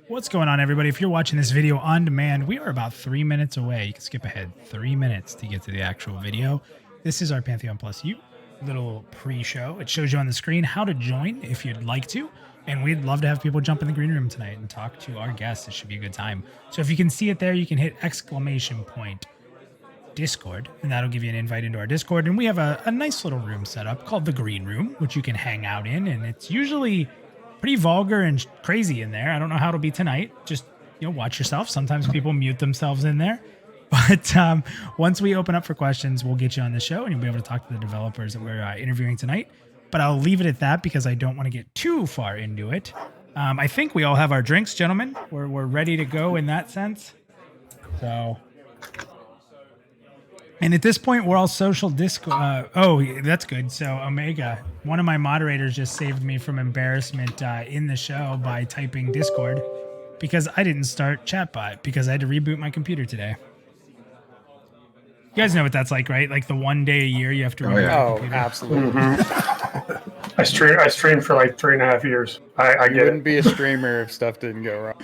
What's going on, everybody? If you're watching this video on demand, we are about 3 minutes away. You can skip ahead 3 minutes to get to the actual video. This is our Pantheon PlusYou little pre-show. It shows you on the screen how to join if you'd like to. And we'd love to have people jump in the green room tonight and talk to our guests. It should be a good time. So if you can see it there, you can hit ! Discord, and that'll give you an invite into our Discord. And we have a nice little room set up called the Green Room, which you can hang out in. And it's usually pretty vulgar and crazy in there. I don't know how it'll be tonight. Just, watch yourself. Sometimes people mute themselves in there. But once we open up for questions, we'll get you on the show and you'll be able to talk to the developers that we're interviewing tonight. But I'll leave it at that because I don't want to get too far into it. I think we all have our drinks, gentlemen. We're ready to go in that sense. So... And at this point, we're all social Discord. Oh, that's good. So Omega, one of my moderators, just saved me from embarrassment in the show by typing Discord because I didn't start Chatbot because I had to reboot my computer today. You guys know what that's like, right? Like the one day a year you have to reboot your computer. Absolutely. Mm-hmm. I streamed for like 3.5 years. I get wouldn't be a streamer if stuff didn't go wrong.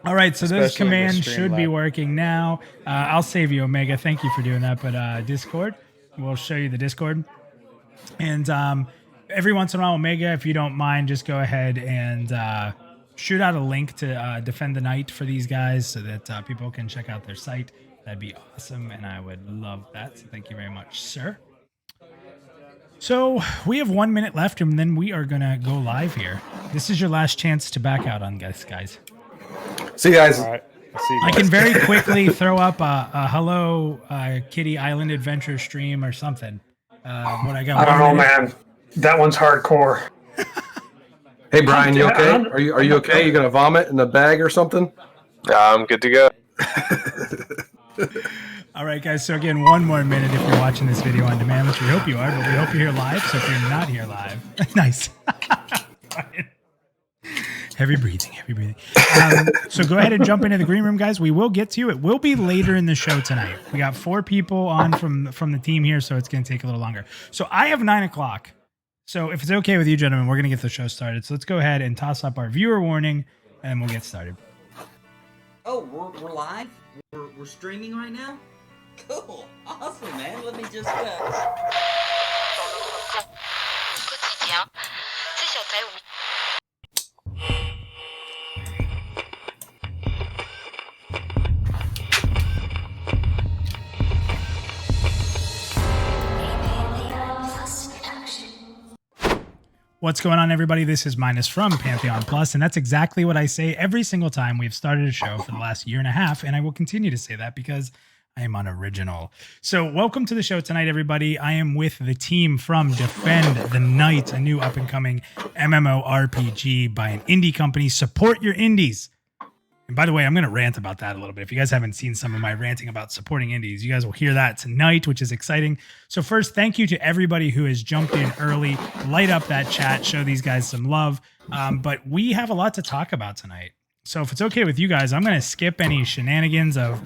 All right, so those commands should be working now. I'll save you, Omega. Thank you for doing that. But Discord, we'll show you the Discord. And every once in a while, Omega, if you don't mind, just go ahead and shoot out a link to Defend the Night for these guys so that people can check out their site. That'd be awesome, and I would love that. So thank you very much, sir. So we have 1 minute left, and then we are going to go live here. This is your last chance to back out on this, guys. See you guys. All right. See you guys. I can very quickly throw up a Hello Kitty Island Adventure stream or something. I don't know, man. That one's hardcore. Hey, Brian, you okay? Are you okay? You gonna vomit in the bag or something? I'm good to go. All right, guys. So again, 1 more minute if you're watching this video on demand, which we hope you are, but we hope you're here live. So if you're not here live, nice. Heavy breathing, heavy breathing. So go ahead and jump into the green room, guys. We will get to you. It will be later in the show tonight. We got 4 people on from the team here, so it's going to take a little longer. So I have 9 o'clock. So if it's okay with you, gentlemen, we're going to get the show started. So let's go ahead and toss up our viewer warning, and we'll get started. Oh, we're live? We're streaming right now? Cool. Awesome, man. Let me just... What's going on, everybody? This is Minus from Pantheon Plus, and that's exactly what I say every single time we've started a show for the last 1.5 years, and I will continue to say that because I am unoriginal. So welcome to the show tonight, everybody. I am with the team from Defend the Night, a new up-and-coming MMORPG by an indie company. Support your indies. And by the way, I'm going to rant about that a little bit. If you guys haven't seen some of my ranting about supporting indies, you guys will hear that tonight, which is exciting. So first, thank you to everybody who has jumped in early. Light up that chat. Show these guys some love. But we have a lot to talk about tonight. So if it's okay with you guys, I'm going to skip any shenanigans of,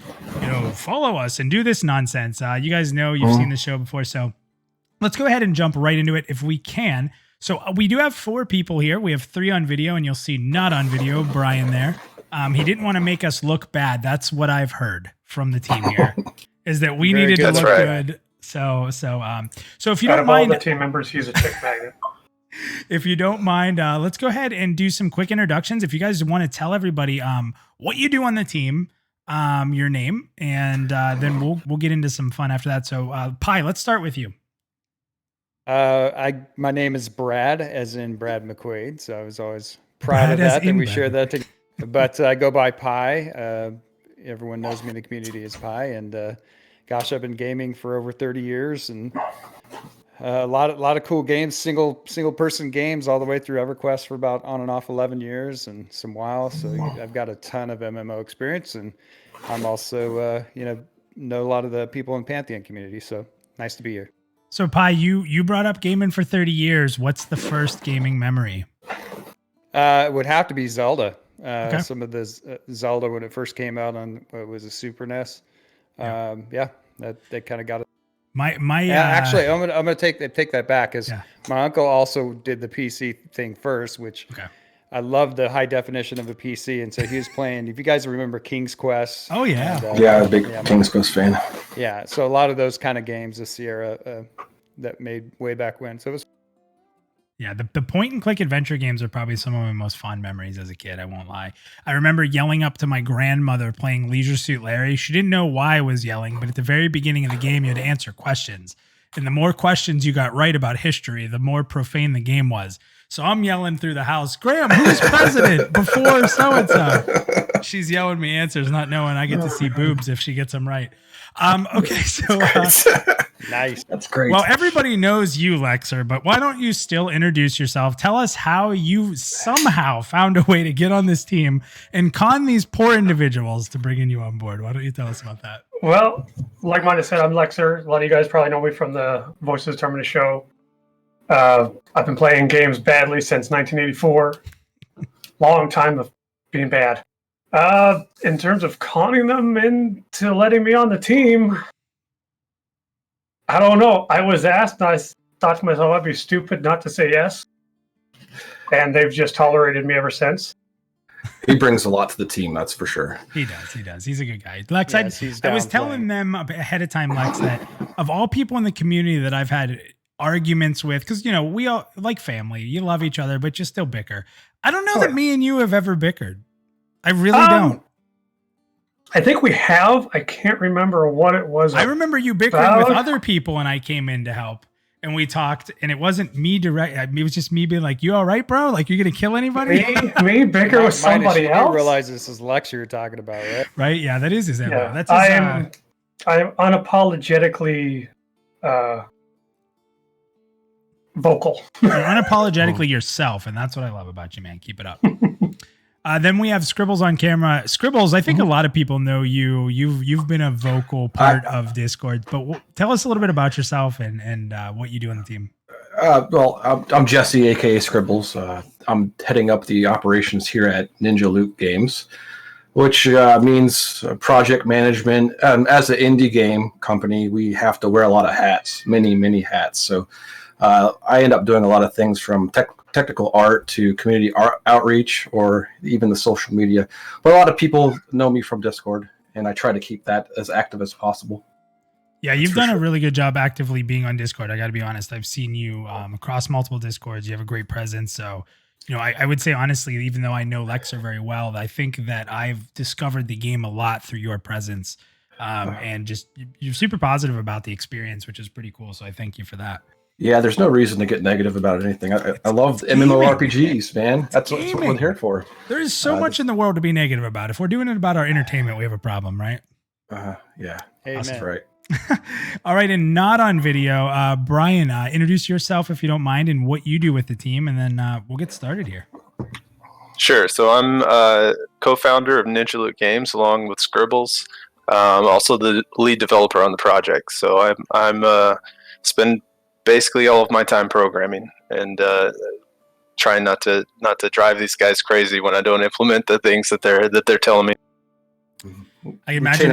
follow us and do this nonsense. You guys know you've seen the show before. So let's go ahead and jump right into it if we can. So we do have 4 people here. We have 3 on video, and you'll see not on video, Brian there. He didn't want to make us look bad. That's what I've heard from the team here, is that we needed to look good. So if you don't mind, all the team members, he's a chick magnet. If you don't mind, let's go ahead and do some quick introductions. If you guys want to tell everybody what you do on the team, your name, and then we'll get into some fun after that. So Pi, let's start with you. My name is Brad, as in Brad McQuaid. So I was always proud of that we share that together. But I go by Pi. Everyone knows me in the community as Pi. And gosh, I've been gaming for over 30 years, and a lot of cool games, single person games, all the way through EverQuest for about on and off 11 years, and some WoW. So I've got a ton of MMO experience, and I'm also know a lot of the people in Pantheon community. So nice to be here. So Pi, you brought up gaming for 30 years. What's the first gaming memory? It would have to be Zelda. Okay. Some of the Zelda when it first came out on what was a Super NES. That kind of got it. Actually, I'm gonna take that back, because my uncle also did the PC thing first, which I love the high definition of a PC, and so he was playing. If you guys remember King's Quest, oh yeah, yeah, big King's Quest fan. Yeah, so a lot of those kind of games, the Sierra that made way back when. So it was. Yeah, the point and click adventure games are probably some of my most fond memories as a kid. I won't lie. I remember yelling up to my grandmother playing Leisure Suit Larry. She didn't know why I was yelling, but at the very beginning of the game, you had to answer questions. And the more questions you got right about history, the more profane the game was. So I'm yelling through the house, Graham, who's president before so-and-so? She's yelling me answers, not knowing I get to see boobs if she gets them right. Okay, so nice. That's great. Well, everybody knows you, Lexer, but why don't you still introduce yourself? Tell us how you somehow found a way to get on this team and con these poor individuals to bringing you on board. Why don't you tell us about that? Well, like Mina said, I'm Lexer. A lot of you guys probably know me from the Voices of Terminus show. I've been playing games badly since 1984. Long time of being bad. In terms of conning them into letting me on the team, I don't know. I was asked, and I thought to myself, I'd be stupid not to say yes. And they've just tolerated me ever since. He brings a lot to the team, that's for sure. He does. He's a good guy. Lex, yes, I was telling them ahead of time, Lex, that of all people in the community that I've had arguments with, because, you know, we all like family. You love each other, but you still bicker. I don't know that me and you have ever bickered. I really don't. I think we have. I can't remember what it was. I remember you bickering with other people and I came in to help and we talked and it wasn't me direct. It was just me being like, you all right, bro? Like, you going to kill anybody? me bicker with somebody else? You realize this is Lex you're talking about, right? Right. Yeah, that is his MO. Yeah. That's his, I'm unapologetically vocal. You're unapologetically yourself. And that's what I love about you, man. Keep it up. Then we have Scribbles on camera. Scribbles, I think a lot of people know you. You've been a vocal part of Discord, but tell us a little bit about yourself and what you do on the team. Well, I'm Jesse, aka Scribbles. I'm heading up the operations here at Ninja Loot Games, which means project management. As an indie game company, we have to wear a lot of hats, many hats. So I end up doing a lot of things from technical art to community outreach or even the social media. But a lot of people know me from Discord, and I try to keep that as active as possible. Yeah, you've done a really good job actively being on Discord. I got to be honest. I've seen you across multiple Discords. You have a great presence. So, you know, I would say, honestly, even though I know Lexer very well, I think that I've discovered the game a lot through your presence. And just you're super positive about the experience, which is pretty cool. So I thank you for that. Yeah, there's no reason to get negative about anything. I love MMORPGs, man. That's what I'm here for. There is so much in the world to be negative about. If we're doing it about our entertainment, we have a problem, right? Yeah, Amen. that's right. All right, and not on video, Brian, introduce yourself if you don't mind and what you do with the team, and then we'll get started here. Sure. So I'm co-founder of Ninja Loot Games along with Scribbles. Also the lead developer on the project. So I'm spend basically all of my time programming and trying not to drive these guys crazy when I don't implement the things that they're telling me. I imagine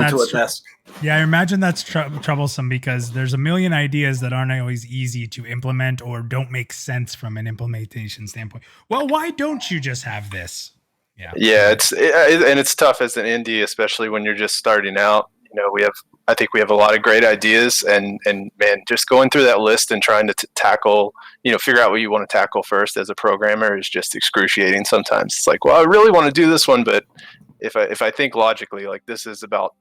that's troublesome because there's a million ideas that aren't always easy to implement or don't make sense from an implementation standpoint. Well, why don't you just have this? Yeah, it's tough as an indie, especially when you're just starting out. You know, I think we have a lot of great ideas, and man, just going through that list and trying to tackle, you know, figure out what you want to tackle first as a programmer is just excruciating sometimes. It's like, well, I really want to do this one, but if I think logically, like, this is about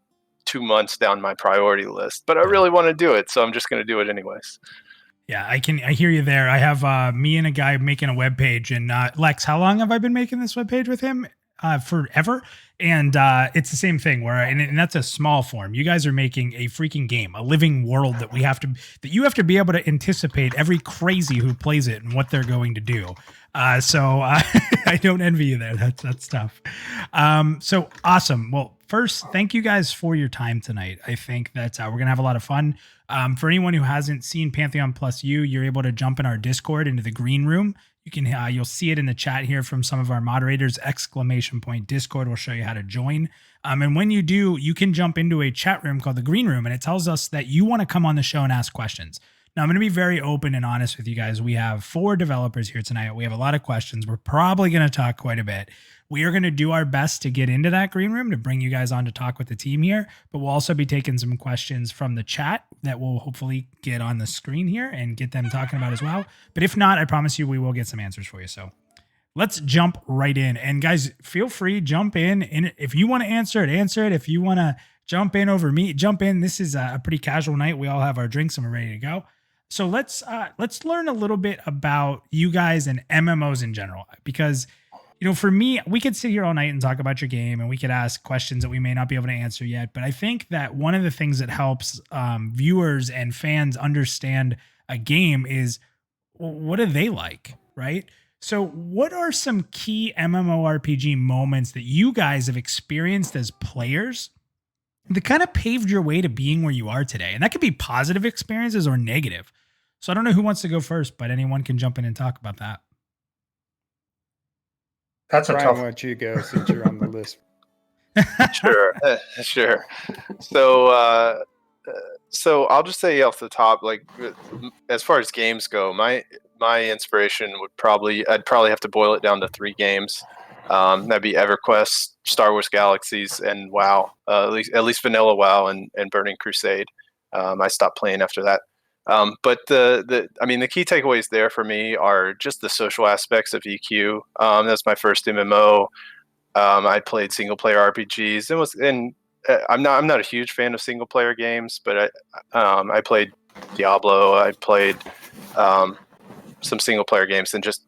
2 months down my priority list, but I really want to do it, so I'm just going to do it anyways. Yeah, I hear you there. I have me and a guy making a web page, and Lex, how long have I been making this web page with him? Forever. And it's the same thing where, and that's a small form. You guys are making a freaking game, a living world that you have to be able to anticipate every crazy who plays it and what they're going to do. So I don't envy you there. That's tough. So awesome. Well, first, thank you guys for your time tonight. I think that we're going to have a lot of fun. For anyone who hasn't seen Pantheon PlusYou, you're able to jump in our Discord into the green room. You can you'll see it in the chat here from some of our moderators. ! Discord will show you how to join. And when you do, you can jump into a chat room called the green room, and it tells us that you want to come on the show and ask questions. Now, I'm going to be very open and honest with you guys. We have 4 developers here tonight. We have a lot of questions. We're probably going to talk quite a bit. We are going to do our best to get into that green room to bring you guys on to talk with the team here, but we'll also be taking some questions from the chat that we'll hopefully get on the screen here and get them talking about as well. But if not, I promise you we will get some answers for you. So let's jump right in. And guys, feel free, jump in. And if you want to answer it, answer it. If you want to jump in over me, jump in. This is a pretty casual night. We all have our drinks and we're ready to go. So let's learn a little bit about you guys and MMOs in general, because for me, we could sit here all night and talk about your game and we could ask questions that we may not be able to answer yet. But I think that one of the things that helps viewers and fans understand a game is, what do they like, right? So what are some key MMORPG moments that you guys have experienced as players that kind of paved your way to being where you are today? And that could be positive experiences or negative. So I don't know who wants to go first, but anyone can jump in and talk about that. That's a Brian, tough. why don't you go since you're on the list? Sure. So I'll just say off the top, like as far as games go, my inspiration I'd probably have to boil it down to 3 games. That'd be EverQuest, Star Wars Galaxies, and WoW. At least vanilla WoW and Burning Crusade. I stopped playing after that. But the key takeaways there for me are just the social aspects of EQ. That's my first MMO. I played single player RPGs. I'm not a huge fan of single player games, but I played Diablo. I played some single player games and just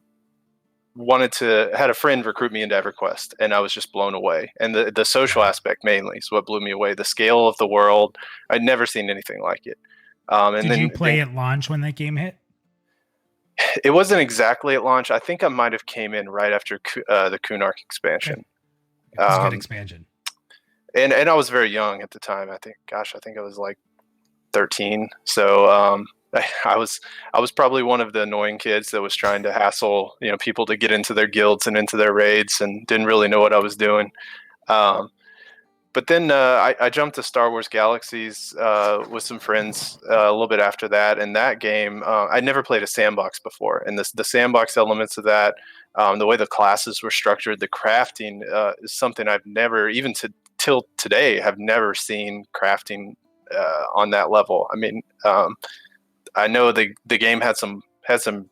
had a friend recruit me into EverQuest, and I was just blown away. And the social aspect mainly is what blew me away. The scale of the world, I'd never seen anything like it. Did you play at launch when that game hit? It wasn't exactly at launch. I think I might have came in right after the Kunark expansion. Okay. It was a good expansion. And I was very young at the time. I think I was like 13. So I was probably one of the annoying kids that was trying to hassle people to get into their guilds and into their raids, and didn't really know what I was doing. But then I jumped to Star Wars Galaxies with some friends a little bit after that. And that game, I'd never played a sandbox before. And the sandbox elements of that, the way the classes were structured, the crafting is something I've never, even till today, have never seen crafting on that level. I mean, I know the game had some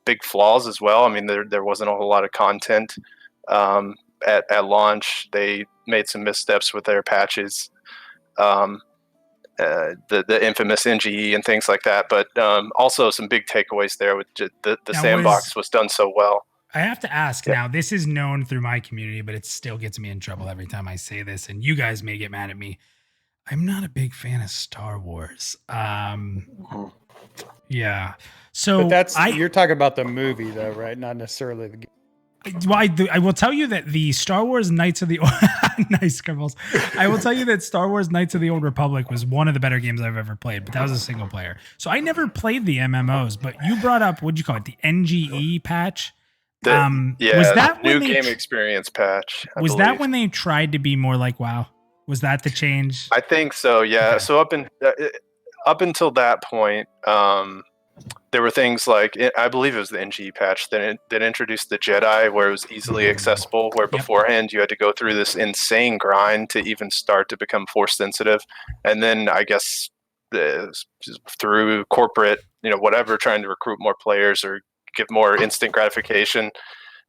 big flaws as well. I mean, there wasn't a whole lot of content at launch. They made some missteps with their patches, the infamous NGE and things like that. But also some big takeaways there with the sandbox was done so well. I have to ask now, this is known through my community, but it still gets me in trouble every time I say this, and you guys may get mad at me. I'm not a big fan of Star Wars. Yeah. So but you're talking about the movie though, right? Not necessarily the game. Well, I will tell you that the Star Wars Knights of the nice scribbles. I will tell you that Star Wars Knights of the Old Republic was one of the better games I've ever played, but that was a single player. So I never played the MMOs, but you brought up, what'd you call it? The NGE patch? Was that new game experience patch? Was that when they tried to be more like WoW? Was that the change? I think so. Yeah. Okay. So up until that point, there were things like, I believe it was the NGE patch that introduced the Jedi, where it was easily accessible, where beforehand you had to go through this insane grind to even start to become force sensitive. And then I guess through corporate, whatever, trying to recruit more players or give more instant gratification,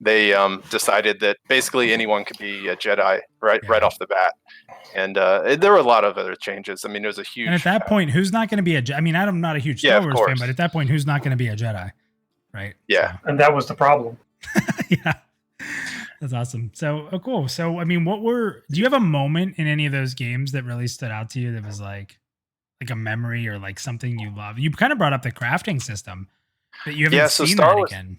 they decided that basically anyone could be a Jedi right off the bat. And there were a lot of other changes. I mean, it was a huge. And at that point, who's not going to be a Jedi? I mean, I'm not a huge Star Wars fan, but at that point, who's not going to be a Jedi? Right. Yeah. So. And that was the problem. Yeah. That's awesome. So, cool. So, I mean, do you have a moment in any of those games that really stood out to you that was like a memory or like something you love? You kind of brought up the crafting system that you haven't seen Star Wars again.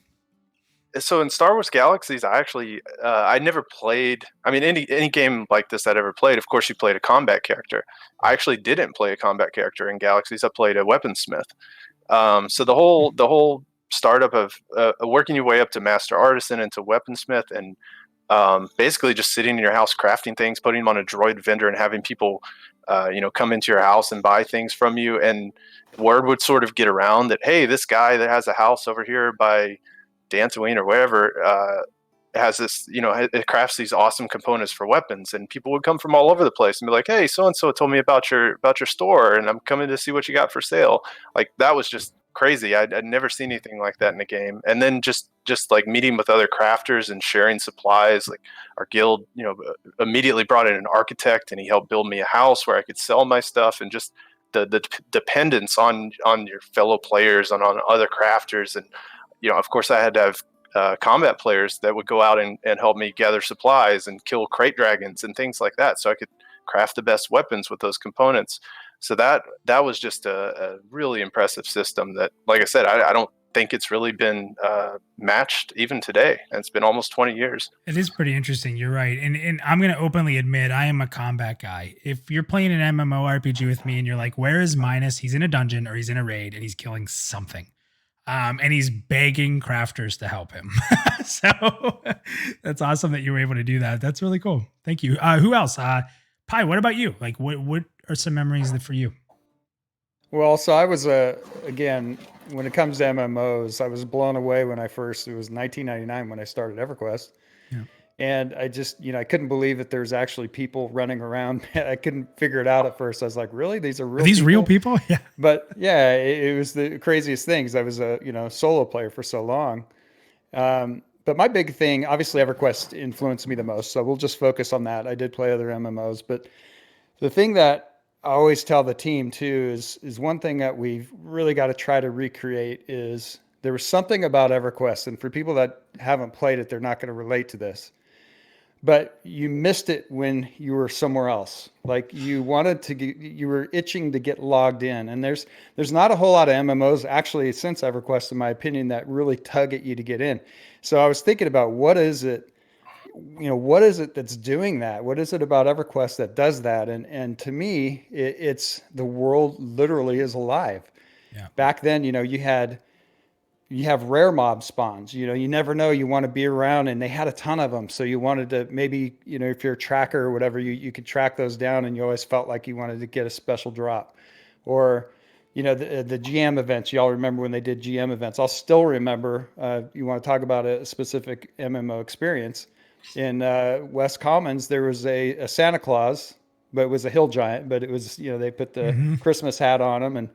So in Star Wars Galaxies, I never played. I mean, any game like this I'd ever played, of course, you played a combat character. I actually didn't play a combat character in Galaxies. I played a weaponsmith. So the whole startup of working your way up to master artisan into weaponsmith and basically just sitting in your house, crafting things, putting them on a droid vendor and having people, come into your house and buy things from you. And word would sort of get around that, hey, this guy that has a house over here by Dantooine or wherever, has this, it crafts these awesome components for weapons, and people would come from all over the place and be like, hey, so-and-so told me about your store, and I'm coming to see what you got for sale. Like, that was just crazy. I'd never seen anything like that in a game. And then just like meeting with other crafters and sharing supplies. Like, our guild, immediately brought in an architect, and he helped build me a house where I could sell my stuff, and just the dependence on your fellow players and on other crafters. And of course, I had to have combat players that would go out and help me gather supplies and kill crate dragons and things like that, so I could craft the best weapons with those components. So that was just a really impressive system that, like I said, I don't think it's really been matched even today. And it's been almost 20 years. It is pretty interesting. You're right. And I'm going to openly admit, I am a combat guy. If you're playing an MMORPG with me and you're like, where is Minus? He's in a dungeon or he's in a raid and he's killing something. And he's begging crafters to help him. So that's awesome that you were able to do that. That's really cool. Thank you. Who else? Pi, what about you? Like, what are some memories that for you? Well, so I was, again, when it comes to MMOs, I was blown away when it was 1999 when I started EverQuest. Yeah. And I just, I couldn't believe that there's actually people running around. I couldn't figure it out at first. I was like, really? These are real people? Yeah. But yeah, it was the craziest things. I was a, solo player for so long. But my big thing, obviously EverQuest influenced me the most. So we'll just focus on that. I did play other MMOs, but the thing that I always tell the team too is one thing that we've really got to try to recreate is there was something about EverQuest, and for people that haven't played it, they're not going to relate to this, but you missed it when you were somewhere else. Like, you were itching to get logged in, and there's not a whole lot of MMOs actually since EverQuest, in my opinion, that really tug at you to get in. So I was thinking about what is it that's doing that? What is it about EverQuest that does that? And to me, it's the world literally is alive. Yeah. Back then, you have rare mob spawns, you never know, you want to be around, and they had a ton of them. So you wanted to maybe, if you're a tracker or whatever, you could track those down, and you always felt like you wanted to get a special drop. Or, the GM events. Y'all remember when they did GM events? I'll still remember, you want to talk about a specific MMO experience. In West Commons, there was a Santa Claus, but it was a hill giant, but it was, they put the Christmas hat on him, and,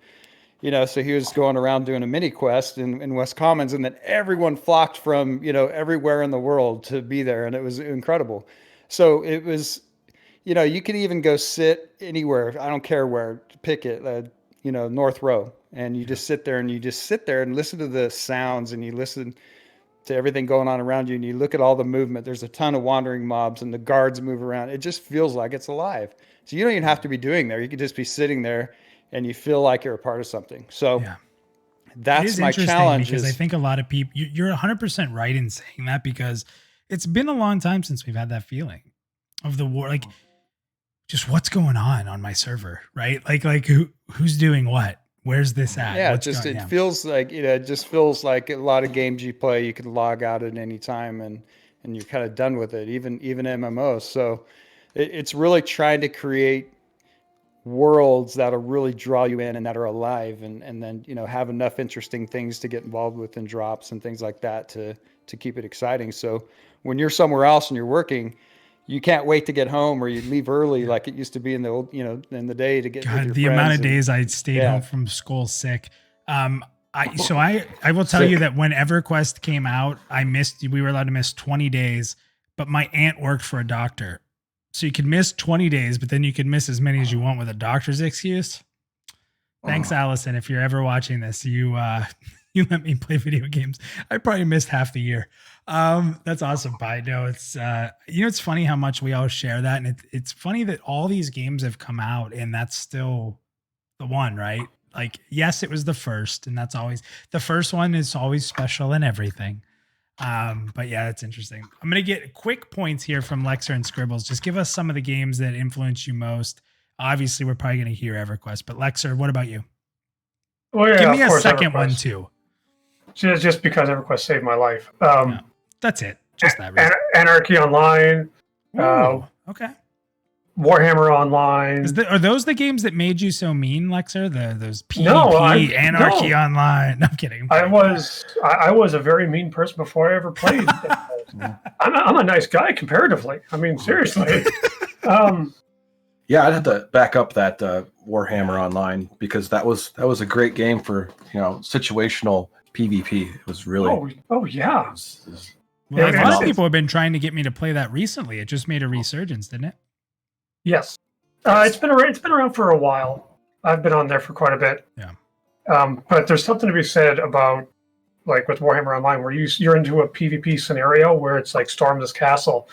so he was going around doing a mini quest in West Commons, and then everyone flocked from, everywhere in the world to be there, and it was incredible. So it was, you could even go sit anywhere, I don't care where, pick it, North Row, and you just sit there and listen to the sounds, and you listen to everything going on around you, and you look at all the movement. There's a ton of wandering mobs, and the guards move around. It just feels like it's alive. So you don't even have to be doing there. You could just be sitting there, and you feel like you're a part of something. So that's my challenge. Because I think a lot of people, you're 100% right in saying that, because it's been a long time since we've had that feeling of the war. Like, just what's going on my server, right? Like who's doing what? Where's this at? Yeah, it feels like, it just feels like a lot of games you play, you can log out at any time, and you're kind of done with it, even MMOs. So it's really trying to create worlds that'll really draw you in and that are alive, and then, have enough interesting things to get involved with, and drops and things like that to keep it exciting. So when you're somewhere else and you're working, you can't wait to get home, or you leave early like it used to be in the old, in the day to get with your the friends. amount of days I stayed home from school sick. I will tell you that when EverQuest came out, we were allowed to miss 20 days, but my aunt worked for a doctor. So you could miss 20 days, but then you could miss as many as you want with a doctor's excuse. Thanks, Allison. If you're ever watching this, you let me play video games. I probably missed half the year. That's awesome, Pi. No, it's it's funny how much we all share that, and it's funny that all these games have come out, and that's still the one, right? Like, yes, it was the first, and that's always the first one is always special and everything. But yeah, that's interesting. I'm gonna get quick points here from Lexer and Scribbles. Just give us some of the games that influenced you most. Obviously, we're probably gonna hear EverQuest, but Lexer, what about you? Well, yeah, give me a second EverQuest. one too. Just because EverQuest saved my life. That's it. Just that. Recently. Anarchy Online. Okay. Warhammer Online. Are those the games that made you so mean, Lexer? Those PvP, Anarchy Online. No, I'm kidding. I was a very mean person before I ever played. I'm a nice guy comparatively. I mean, seriously. Yeah, I'd have to back up that Warhammer Online, because that was a great game for situational PvP. It was really. Oh yeah. Well, a lot of people have been trying to get me to play that recently. It just made a resurgence, didn't it? Yes. It's been around for a while. I've been on there for quite a bit. Yeah. But there's something to be said about, like with Warhammer Online, where you're into a PvP scenario where it's like storm this castle,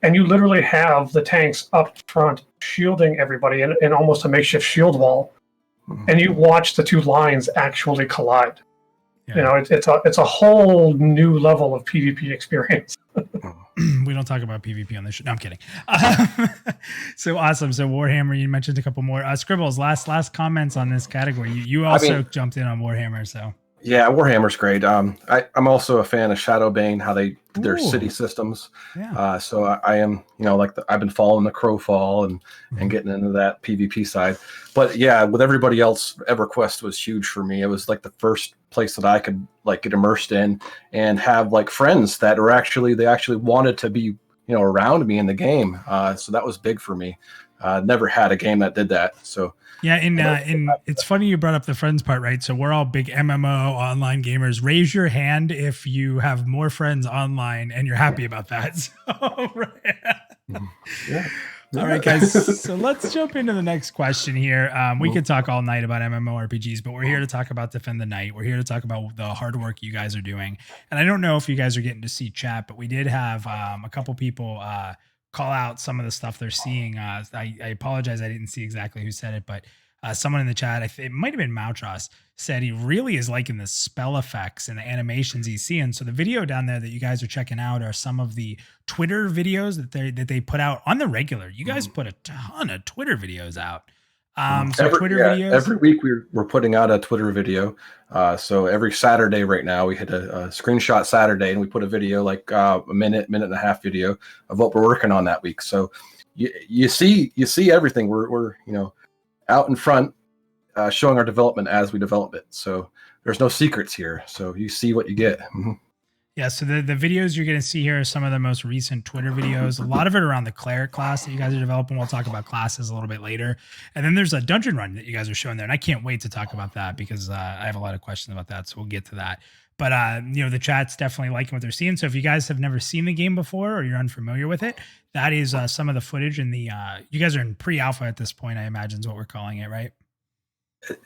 and you literally have the tanks up front shielding everybody in almost a makeshift shield wall, and you watch the two lines actually collide. Yeah. It's a whole new level of PvP experience. We don't talk about PvP on this show. No, I'm kidding. So awesome. So Warhammer, you mentioned a couple more. Scribbles, last comments on this category. You also jumped in on Warhammer, so. Yeah, Warhammer's great. I'm also a fan of Shadowbane, how they did their city systems. Yeah. So I am, I've been following the Crowfall and getting into that PvP side. But yeah, with everybody else, EverQuest was huge for me. It was like the first place that I could get immersed in and have friends that were actually wanted to be around me in the game. So that was big for me. Never had a game that did that. So. Yeah, and it's funny you brought up the friends part, right? So we're all big MMO online gamers. Raise your hand if you have more friends online and you're happy about that. So, Yeah. All right, guys. So let's jump into the next question here. We could talk all night about MMORPGs, but we're here to talk about Defend the Night. We're here to talk about the hard work you guys are doing. And I don't know if you guys are getting to see chat, but we did have a couple people call out some of the stuff they're seeing. I apologize, I didn't see exactly who said it, but someone in the chat, it might have been Mautros, said he really is liking the spell effects and the animations he's seeing. So the video down there that you guys are checking out are some of the Twitter videos that they put out on the regular. You guys put a ton of Twitter videos out. Videos. Every week we're putting out a Twitter video. So every Saturday right now we hit a screenshot Saturday, and we put a video, like a minute and a half video of what we're working on that week. So you see everything. We're out in front, showing our development as we develop it. So there's no secrets here. So you see what you get. Mm-hmm. Yeah, so the videos you're going to see here are some of the most recent Twitter videos. A lot of it around the cleric class that you guys are developing. We'll talk about classes a little bit later. And then there's a dungeon run that you guys are showing there. And I can't wait to talk about that because I have a lot of questions about that. So we'll get to that. But, the chat's definitely liking what they're seeing. So if you guys have never seen the game before or you're unfamiliar with it, that is some of the footage. And you guys are in pre-alpha at this point, I imagine is what we're calling it, right?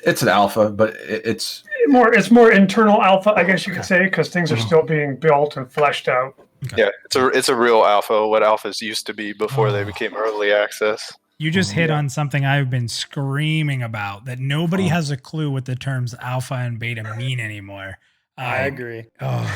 It's an alpha, but it's more internal alpha, I guess you could say, because things are still being built and fleshed out. Okay. Yeah, it's a real alpha, what alphas used to be before they became early access. You just hit on something I've been screaming about, that nobody has a clue what the terms alpha and beta mean anymore. I agree.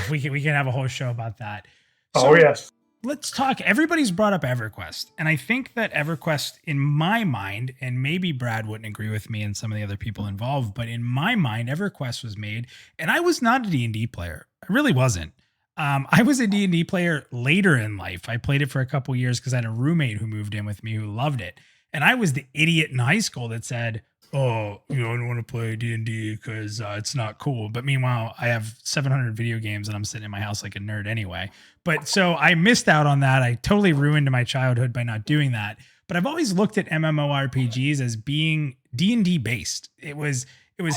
We can have a whole show about that. So, yes. Let's talk. Everybody's brought up EverQuest. And I think that EverQuest, in my mind, and maybe Brad wouldn't agree with me and some of the other people involved, but in my mind, EverQuest was made, and I was not a D&D player. I really wasn't. I was a D&D player later in life. I played it for a couple years because I had a roommate who moved in with me who loved it. And I was the idiot in high school that said, I don't want to play D&D because it's not cool. But meanwhile, I have 700 video games and I'm sitting in my house like a nerd anyway. But so I missed out on that. I totally ruined my childhood by not doing that. But I've always looked at MMORPGs as being D&D based. It was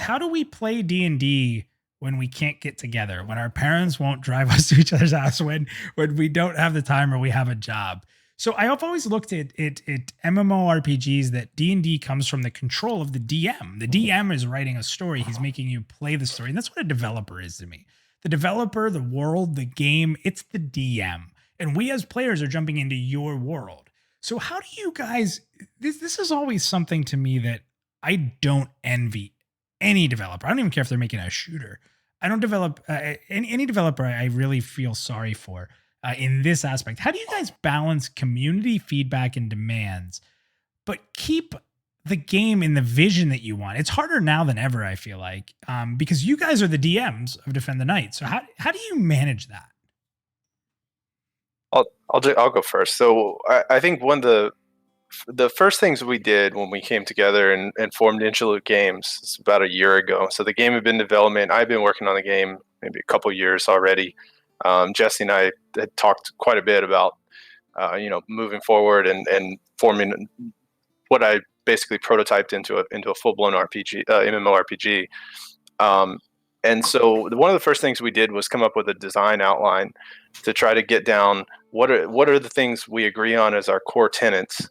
how do we play D&D when we can't get together, when our parents won't drive us to each other's house, when we don't have the time or we have a job. So I've always looked at MMORPGs that D&D comes from the control of the DM. The DM is writing a story. He's making you play the story. And that's what a developer is to me. The developer, the world, the game, it's the DM. And we as players are jumping into your world. So how do you guys, this is always something to me that I don't envy any developer. I don't even care if they're making a shooter. I don't develop, any developer I really feel sorry for. In this aspect, how do you guys balance community feedback and demands, but keep the game in the vision that you want? It's harder now than ever, I feel like, because you guys are the DMs of Defend the Night. So how do you manage that? I'll go first. So I think one of the first things we did when we came together and formed Ninja Games is about a year ago. So the game had been in development. I've been working on the game maybe a couple years already. Jesse and I had talked quite a bit about moving forward and forming what I basically prototyped into a full blown RPG, MMORPG. And so one of the first things we did was come up with a design outline to try to get down what are the things we agree on as our core tenets.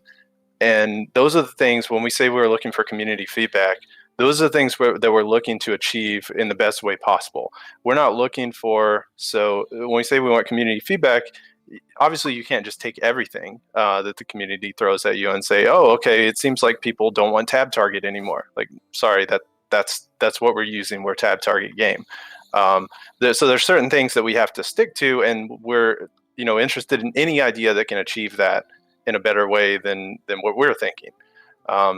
And those are the things, when we say we're looking for community feedback, those are the things that we're looking to achieve in the best way possible. We're not looking for, so when we say we want community feedback, obviously you can't just take everything that the community throws at you and say, oh, okay, it seems like people don't want tab target anymore. Like, sorry, that's what we're using. We're tab target game. So there's certain things that we have to stick to, and we're interested in any idea that can achieve that in a better way than what we're thinking.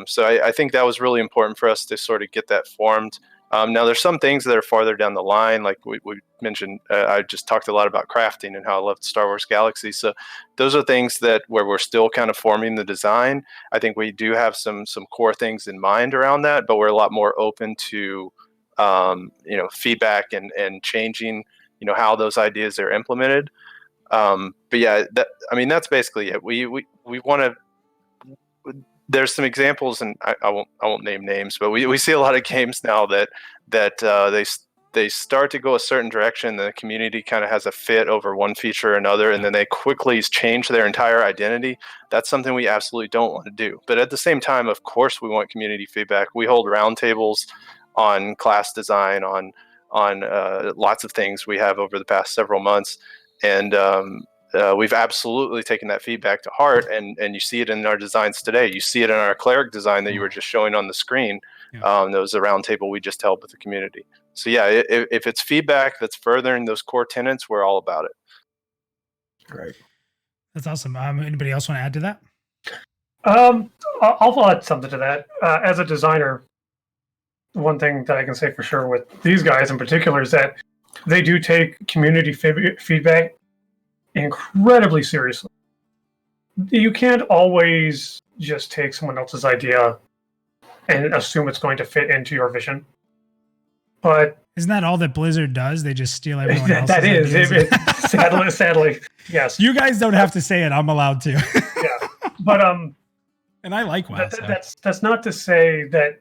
So I think that was really important for us to sort of get that formed. Now there's some things that are farther down the line, like we mentioned. I just talked a lot about crafting and how I loved Star Wars Galaxy. So those are things that where we're still kind of forming the design. I think we do have some core things in mind around that, but we're a lot more open to feedback and changing how those ideas are implemented. But yeah, that's basically it. We want to. There's some examples, and I won't name names, but we see a lot of games now that they start to go a certain direction. The community kind of has a fit over one feature or another, and then they quickly change their entire identity. That's something we absolutely don't want to do. But at the same time, of course, we want community feedback. We hold roundtables on class design, on lots of things we have over the past several months, and we've absolutely taken that feedback to heart, and you see it in our designs today. You see it in our cleric design that you were just showing on the screen. Yeah. That was a roundtable we just held with the community. So yeah, if it's feedback that's furthering those core tenets, we're all about it. Right. That's awesome. Anybody else want to add to that? I'll add something to that. As a designer, one thing that I can say for sure with these guys in particular is that they do take community feedback incredibly seriously. You can't always just take someone else's idea and assume it's going to fit into your vision. But isn't that all that Blizzard does? They just steal everyone else's that is ideas. sadly, yes. You guys don't have to say it. I'm allowed to. Yeah, but and I like WoW. That's not to say that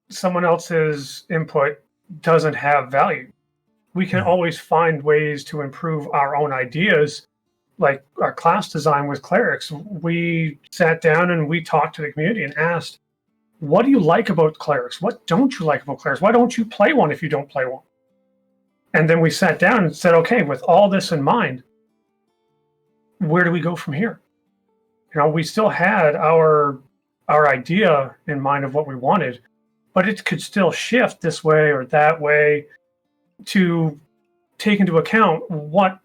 someone else's input doesn't have value. We can always find ways to improve our own ideas, like our class design with clerics. We sat down and we talked to the community and asked, what do you like about clerics? What don't you like about clerics? Why don't you play one if you don't play one? And then we sat down and said, okay, with all this in mind, where do we go from here? We still had our idea in mind of what we wanted, but it could still shift this way or that way to take into account what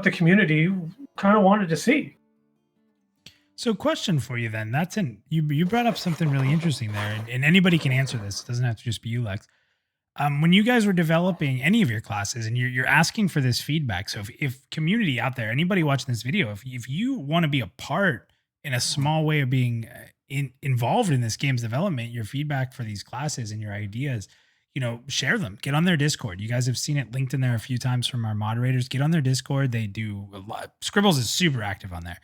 the community kind of wanted to see. So question for you then, you brought up something really interesting there, and anybody can answer this. It doesn't have to just be you, Lex. When you guys were developing any of your classes and you're asking for this feedback, so if community out there, anybody watching this video, if you want to be a part in a small way of being involved in this game's development, your feedback for these classes and your ideas, share them. Get on their Discord. You guys have seen it linked in there a few times from our moderators. Get on their Discord. They do a lot. Scribbles is super active on there.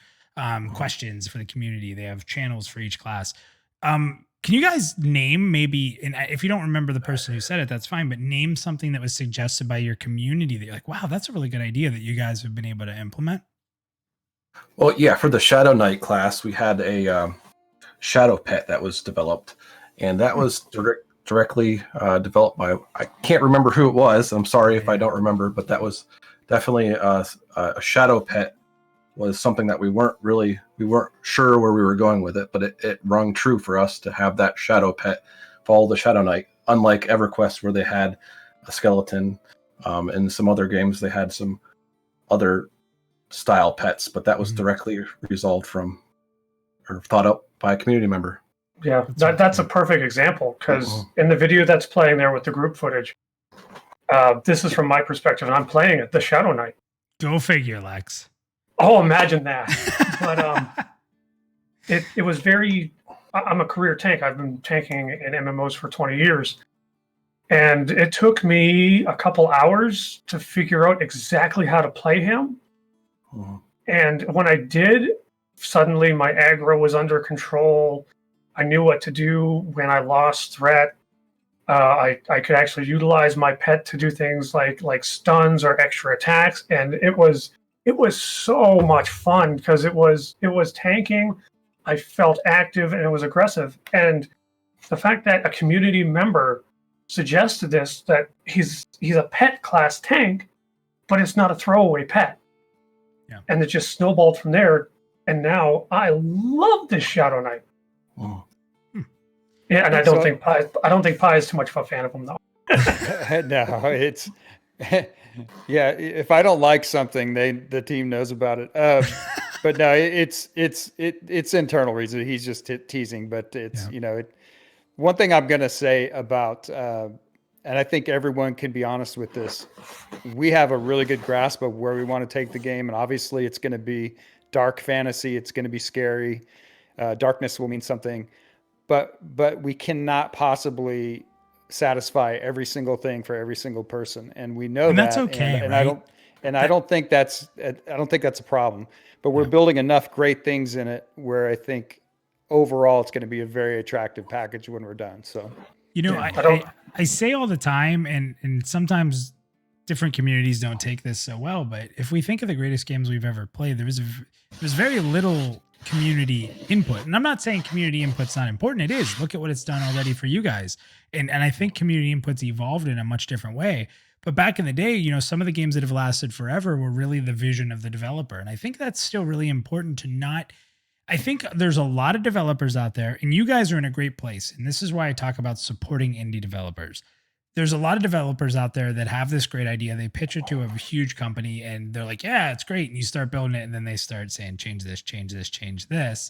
Questions for the community. They have channels for each class. Can you guys name maybe, and if you don't remember the person who said it, that's fine, but name something that was suggested by your community that you're like, wow, that's a really good idea that you guys have been able to implement? Well, yeah, for the Shadow Knight class, we had a shadow pet that was developed, and that was directly developed by, I can't remember who it was. I'm sorry if I don't remember, but that was definitely a shadow pet. Was something that we weren't sure where we were going with it, but it rung true for us to have that shadow pet follow the Shadow Knight. Unlike EverQuest, where they had a skeleton, in some other games they had some other style pets, but that was directly resolved from or thought up by a community member. Yeah, that's a perfect example, because in the video that's playing there with the group footage, this is from my perspective, and I'm playing it, the Shadow Knight. Go figure, Lex. Oh, imagine that. But it was very. I'm a career tank. I've been tanking in MMOs for 20 years, and it took me a couple hours to figure out exactly how to play him. And when I did, suddenly my aggro was under control. I knew what to do when I lost threat. I could actually utilize my pet to do things like stuns or extra attacks, and it was so much fun because it was tanking. I felt active and it was aggressive, and the fact that a community member suggested this, that he's a pet class tank, but it's not a throwaway pet, and it just snowballed from there. And now I love this Shadow Knight. Yeah, and I don't think Pi is too much of a fan of him though. No, it's yeah. If I don't like something, the team knows about it. But no, it's internal reason. He's just teasing, but it's one thing I'm gonna say about, and I think everyone can be honest with this. We have a really good grasp of where we want to take the game, and obviously, it's going to be dark fantasy. It's going to be scary. Darkness will mean something. But we cannot possibly satisfy every single thing for every single person, and we know and that. That's okay, and right? I don't think that's a problem. But we're building enough great things in it where I think overall it's going to be a very attractive package when we're done. So I say all the time, and sometimes different communities don't take this so well, but if we think of the greatest games we've ever played, there's very little community input. And I'm not saying community input's not important. It is. Look at what it's done already for you guys. And I think community input's evolved in a much different way. But back in the day, some of the games that have lasted forever were really the vision of the developer. And I think that's still really important to not. I think there's a lot of developers out there, and you guys are in a great place. And this is why I talk about supporting indie developers. There's a lot of developers out there that have this great idea. They pitch it to a huge company and they're like, yeah, it's great. And you start building it. And then they start saying, change this, change this, change this.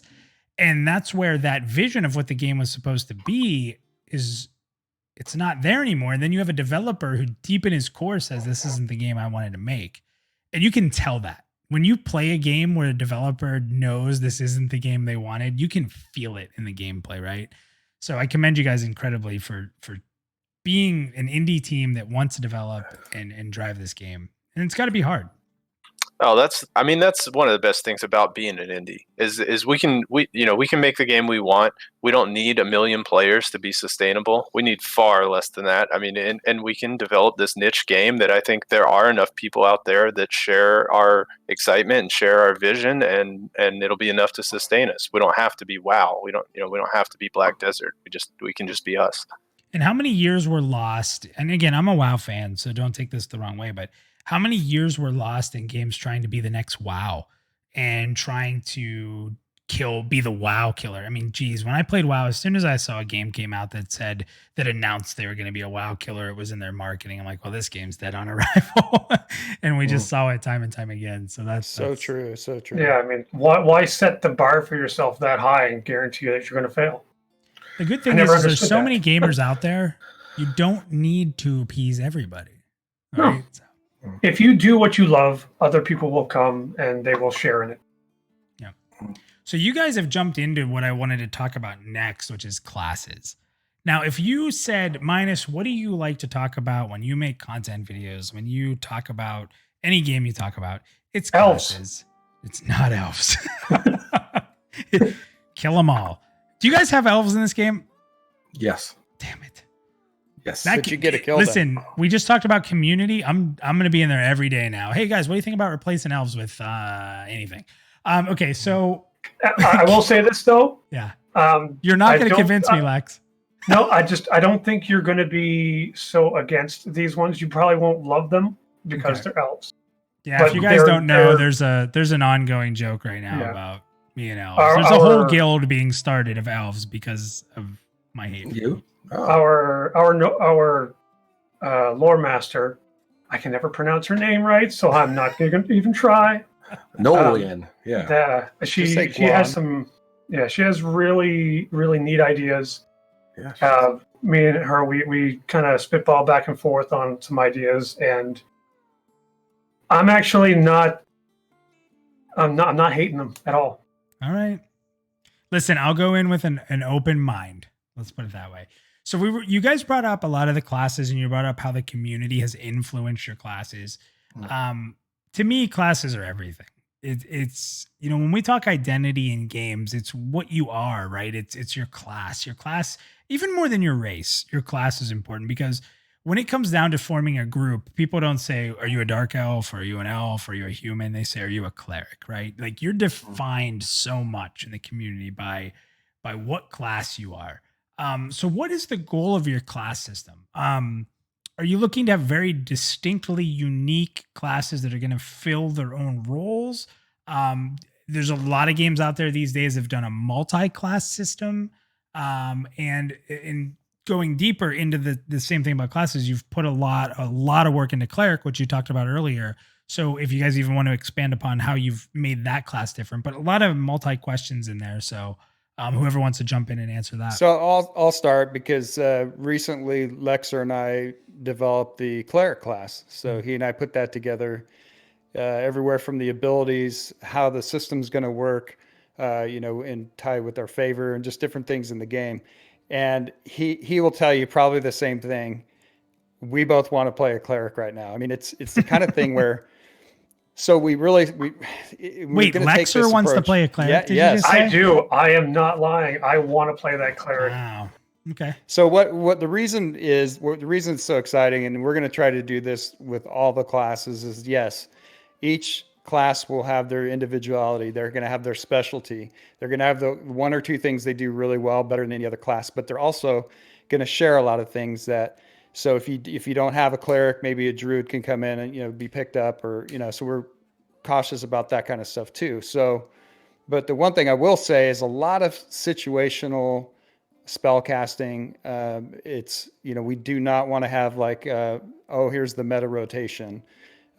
And that's where that vision of what the game was supposed to be it's not there anymore. And then you have a developer who deep in his core says, this isn't the game I wanted to make. And you can tell that. When you play a game where a developer knows this isn't the game they wanted, you can feel it in the gameplay, right? So I commend you guys incredibly for being an indie team that wants to develop and drive this game. And it's got to be hard. Oh, that's one of the best things about being an indie is we can make the game we want. We don't need 1 million players to be sustainable. We need far less than that. I mean, and we can develop this niche game that I think there are enough people out there that share our excitement and share our vision, and it'll be enough to sustain us. We don't have to be WoW. We don't have to be Black Desert. We can just be us. And how many years were lost? And again, I'm a WoW fan, so don't take this the wrong way, but how many years were lost in games trying to be the next WoW and trying to be the WoW killer? I mean, geez, when I played WoW, as soon as I saw a game came out that announced they were going to be a WoW killer, it was in their marketing. I'm like, well, this game's dead on arrival. And we just saw it time and time again. So that's so true. So true. Yeah. I mean, why set the bar for yourself that high and guarantee that you're going to fail? The good thing is there's so many gamers out there. You don't need to appease everybody. Right? No. So. If you do what you love, other people will come and they will share in it. Yeah. So you guys have jumped into what I wanted to talk about next, which is classes. Now, if you said, Minus, what do you like to talk about when you make content videos, when you talk about any game you talk about? It's classes. Elves. It's not elves. Kill them all. Do you guys have elves in this game? Yes. Damn it. Yes. Did you get a kill? Listen, we just talked about community. I'm going to be in there every day now. Hey guys, what do you think about replacing elves with anything? Okay, so I will say this though. Yeah. You're not going to convince me, Lex. No, I don't think you're going to be so against these ones. You probably won't love them because they're elves. Yeah, but if you guys don't know, there's an ongoing joke right now about me and elves. There's a whole guild being started of elves because of my hate. You? Oh. Our lore master, I can never pronounce her name right, so I'm not going to even try. Nolian, she has some, she has really, really neat ideas. Yeah. Me and her, we kind of spitball back and forth on some ideas, and I'm actually not I'm not hating them at all. All right. Listen, I'll go in with an open mind. Let's put it that way. So you guys brought up a lot of the classes, and you brought up how the community has influenced your classes. To me, classes are everything. It's when we talk identity in games, it's what you are, right? It's your class. Your class, even more than your race, your class is important, because when it comes down to forming a group, people don't say, are you a dark elf? Are you an elf? Are you a human? They say, are you a cleric, right? Like, you're defined so much in the community by what class you are. So what is the goal of your class system? Are you looking to have very distinctly unique classes that are going to fill their own roles? There's a lot of games out there these days that have done a multi-class system. And in going deeper into the same thing about classes, you've put a lot of work into cleric, which you talked about earlier. So if you guys even want to expand upon how you've made that class different, but a lot of multi questions in there. So whoever wants to jump in and answer that. So I'll start, because recently Lexer and I developed the cleric class. So he and I put that together, everywhere from the abilities, how the system's going to work, and tie with our favor, and just different things in the game. And he will tell you probably the same thing. We both want to play a cleric right now. I mean, it's the kind of thing where. So wait, Lexer wants to play a cleric. Yes, I do. I am not lying. I want to play that cleric. Wow. Okay. So what the reason it's so exciting, and we're going to try to do this with all the classes, is yes, each class will have their individuality. They're going to have their specialty. They're going to have the one or two things they do really well, better than any other class, but they're also going to share a lot of things that. So if you don't have a cleric, maybe a druid can come in and be picked up, or so we're cautious about that kind of stuff too. So, but the one thing I will say is a lot of situational spell casting. It's we do not want to have like here's the meta rotation.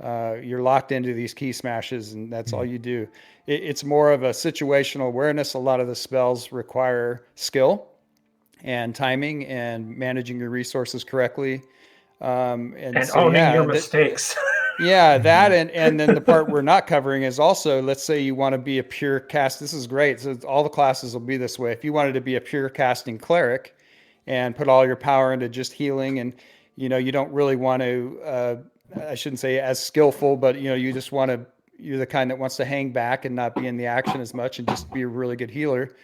You're locked into these key smashes, and that's all you do. It's more of a situational awareness. A lot of the spells require skill and timing and managing your resources correctly, and so, owning your mistakes. That and then the part we're not covering is also, let's say you want to be a pure cast. This is great. So all the classes will be this way. If you wanted to be a pure casting cleric and put all your power into just healing, and you don't really want to, I shouldn't say as skillful, but you just want to, you're the kind that wants to hang back and not be in the action as much and just be a really good healer.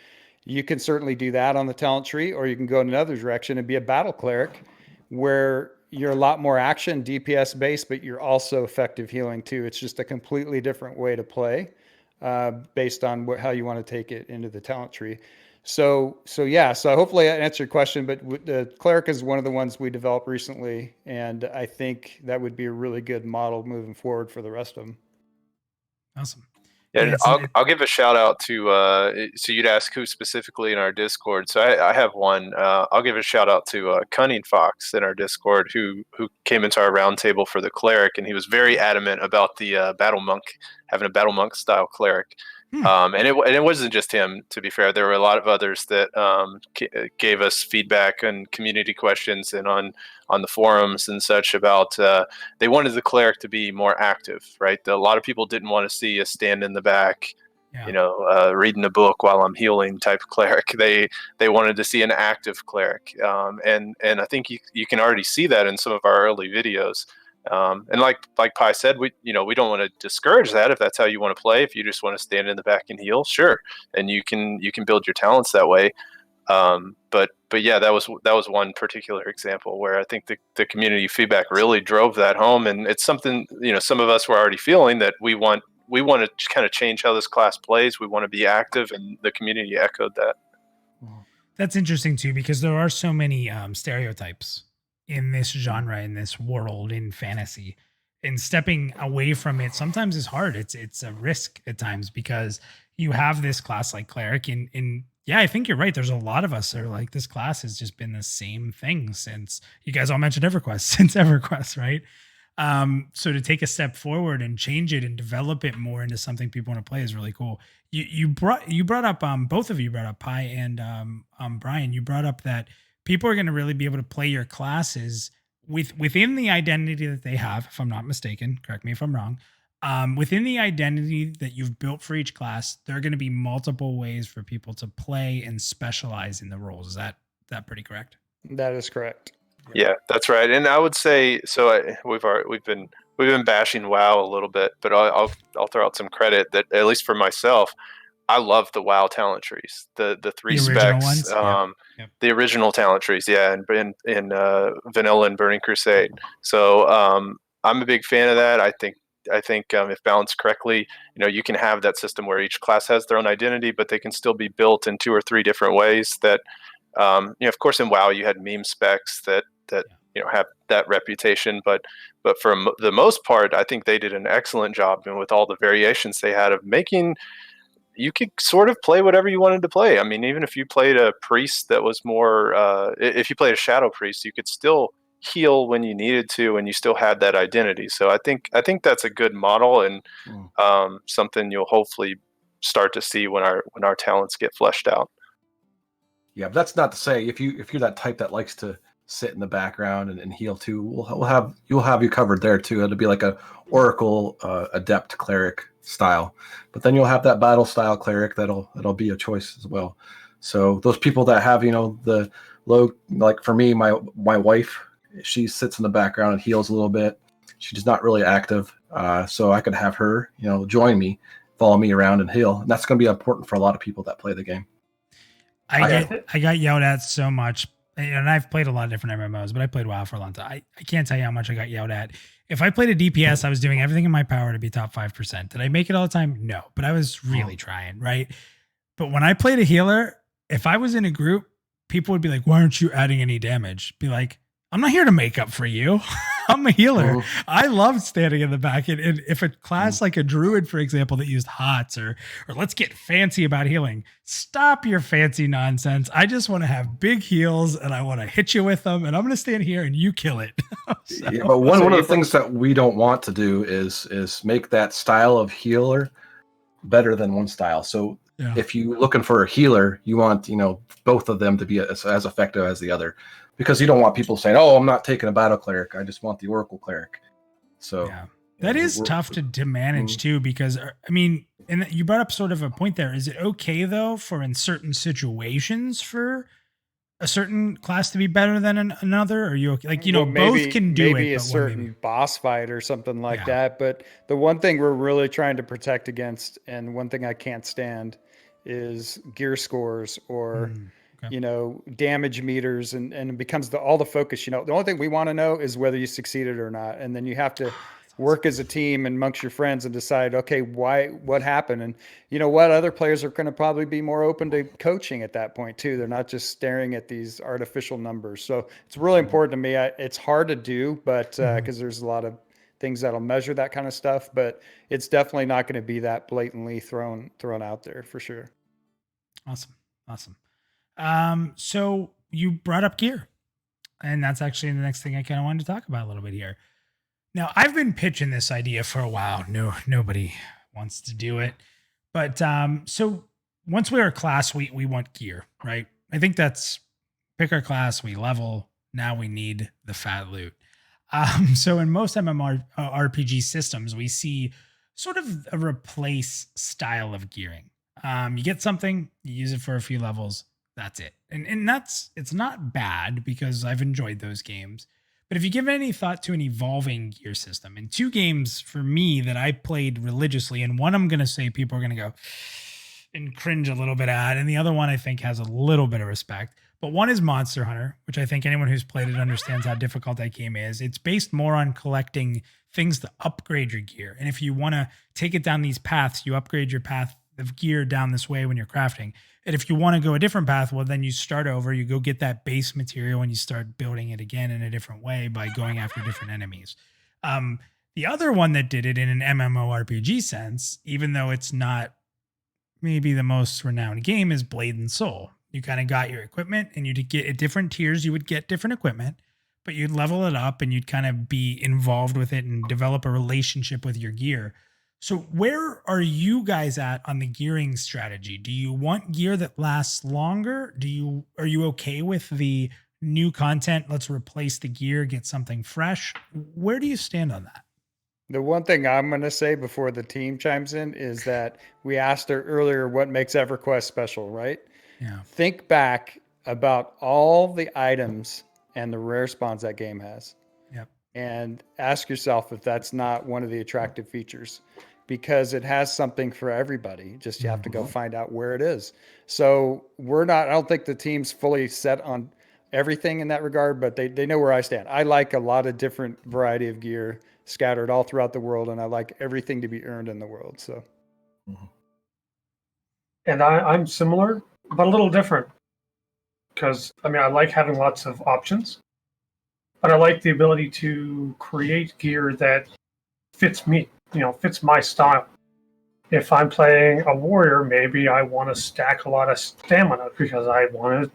You can certainly do that on the talent tree, or you can go in another direction and be a battle cleric, where you're a lot more action DPS based, but you're also effective healing too. It's just a completely different way to play, based on how you want to take it into the talent tree. So hopefully I answered your question, but the cleric is one of the ones we developed recently, and I think that would be a really good model moving forward for the rest of them. Awesome. Yeah, I'll give a shout out to, so you'd ask who specifically in our Discord. So I have one. I'll give a shout out to Cunning Fox in our Discord, who came into our roundtable for the cleric, and he was very adamant about the battle monk, having a battle monk style cleric. And it wasn't just him, to be fair. There were a lot of others that gave us feedback and community questions, and on the forums and such, about they wanted the cleric to be more active, right? A lot of people didn't want to see us stand in the back, reading a book while I'm healing type of cleric. They wanted to see an active cleric, and I think you can already see that in some of our early videos. And like Pi said, we don't want to discourage that. If that's how you want to play, if you just want to stand in the back and heal, sure, and you can build your talents that way. But yeah, that was one particular example where I think the community feedback really drove that home, and it's something some of us were already feeling, that we want to kind of change how this class plays. We want to be active, and the community echoed that. That's interesting too, because there are so many stereotypes in this genre, in this world, in fantasy, and stepping away from it sometimes is hard. It's a risk at times, because you have this class like cleric, and yeah, I think you're right. There's a lot of us that are like, this class has just been the same thing since you guys all mentioned EverQuest, since EverQuest, right? So to take a step forward and change it and develop it more into something people want to play is really cool. You brought up, both of you brought up, Pi and Brian, you brought up that people are going to really be able to play your classes within the identity that they have, if I'm not mistaken, correct me if I'm wrong. Within the identity that you've built for each class, there are going to be multiple ways for people to play and specialize in the roles. Is that pretty correct? That is correct. Yeah, that's right. And I would say so. We've been bashing WoW a little bit, but I'll throw out some credit that at least for myself, I love the WoW talent trees, the three The original specs, ones? Yep. the original talent trees, yeah, and in Vanilla and Burning Crusade. So I'm a big fan of that. I think if balanced correctly, you can have that system where each class has their own identity, but they can still be built in 2 or 3 different ways. That of course, in WoW you had meme specs that have that reputation, but for the most part, I think they did an excellent job, and with all the variations they had of making. You could sort of play whatever you wanted to play. I mean, even if you played a priest that was more, if you played a shadow priest, you could still heal when you needed to, and you still had that identity. So I think that's a good model, and something you'll hopefully start to see when our talents get fleshed out. Yeah, but that's not to say if you're that type that likes to sit in the background and heal too, you'll have you covered there too. It'll be like a Oracle adept cleric style, but then you'll have that battle style cleric that'll be a choice as well. So those people that have the low, like for me, my wife, she sits in the background and heals a little bit. She's not really active, so I could have her join me, follow me around and heal, and that's going to be important for a lot of people that play the game. I got yelled at so much, and I've played a lot of different MMOs, but I played WoW for a long time. I can't tell you how much I got yelled at. If I played a DPS, I was doing everything in my power to be top 5%. Did I make it all the time? No, but I was really trying, right? But when I played a healer, if I was in a group, people would be like, why aren't you adding any damage? Be like, I'm not here to make up for you. I'm a healer. I love standing in the back. And if a class like a druid, for example, that used HOTS or let's get fancy about healing, stop your fancy nonsense. I just want to have big heals and I want to hit you with them. And I'm going to stand here and you kill it. Yeah, but one of the things that we don't want to do is make that style of healer better than one style. So if you're looking for a healer, you want, both of them to be as effective as the other. Because you don't want people saying, "Oh, I'm not taking a battle cleric. I just want the Oracle cleric." So that is tough to manage too. Because I mean, and you brought up sort of a point there. Is it okay though for in certain situations for a certain class to be better than another? Or are you okay? Like both can do maybe it. A certain boss fight or something like that. But the one thing we're really trying to protect against, and one thing I can't stand, is gear scores or. Damage meters, and it becomes all the focus. The only thing we want to know is whether you succeeded or not. And then you have to work as a team and amongst your friends and decide, okay, what happened? And what other players are going to probably be more open to coaching at that point too. They're not just staring at these artificial numbers. So it's really important to me. It's hard to do, but because there's a lot of things that'll measure that kind of stuff, but it's definitely not going to be that blatantly thrown out there for sure. Awesome. So you brought up gear, and that's actually the next thing I kind of wanted to talk about a little bit here. Now, I've been pitching this idea for a while. Nobody wants to do it, but so once we're a class, we want gear, right? I think that's pick our class, we level. Now we need the fat loot. So in most MMORPG systems, we see sort of a replace style of gearing. You get something, you use it for a few levels. That's it. And it's not bad because I've enjoyed those games. But if you give any thought to an evolving gear system, and 2 games for me that I played religiously, and one I'm going to say people are going to go and cringe a little bit at, and the other one I think has a little bit of respect. But one is Monster Hunter, which I think anyone who's played it understands how difficult that game is. It's based more on collecting things to upgrade your gear. And if you want to take it down these paths, you upgrade your path of gear down this way when you're crafting. And if you want to go a different path, well, then you start over, you go get that base material and you start building it again in a different way by going after different enemies. The other one that did it in an MMORPG sense, even though it's not maybe the most renowned game, is Blade and Soul. You kind of got your equipment and you'd get at different tiers, you would get different equipment, but you'd level it up and you'd kind of be involved with it and develop a relationship with your gear. So where are you guys at on the gearing strategy? Do you want gear that lasts longer? Are you okay with the new content? Let's replace the gear, get something fresh. Where do you stand on that? The one thing I'm going to say before the team chimes in is that we asked her earlier what makes EverQuest special, right? Yeah. Think back about all the items and the rare spawns that game has. Yep. And ask yourself if that's not one of the attractive features, because it has something for everybody. Just you have to go find out where it is. So I don't think the team's fully set on everything in that regard, but they know where I stand. I like a lot of different variety of gear scattered all throughout the world, and I like everything to be earned in the world. So, and I'm similar, but a little different, because I mean I like having lots of options, but I like the ability to create gear that fits me, fits my style. If I'm playing a warrior, maybe I want to stack a lot of stamina because I want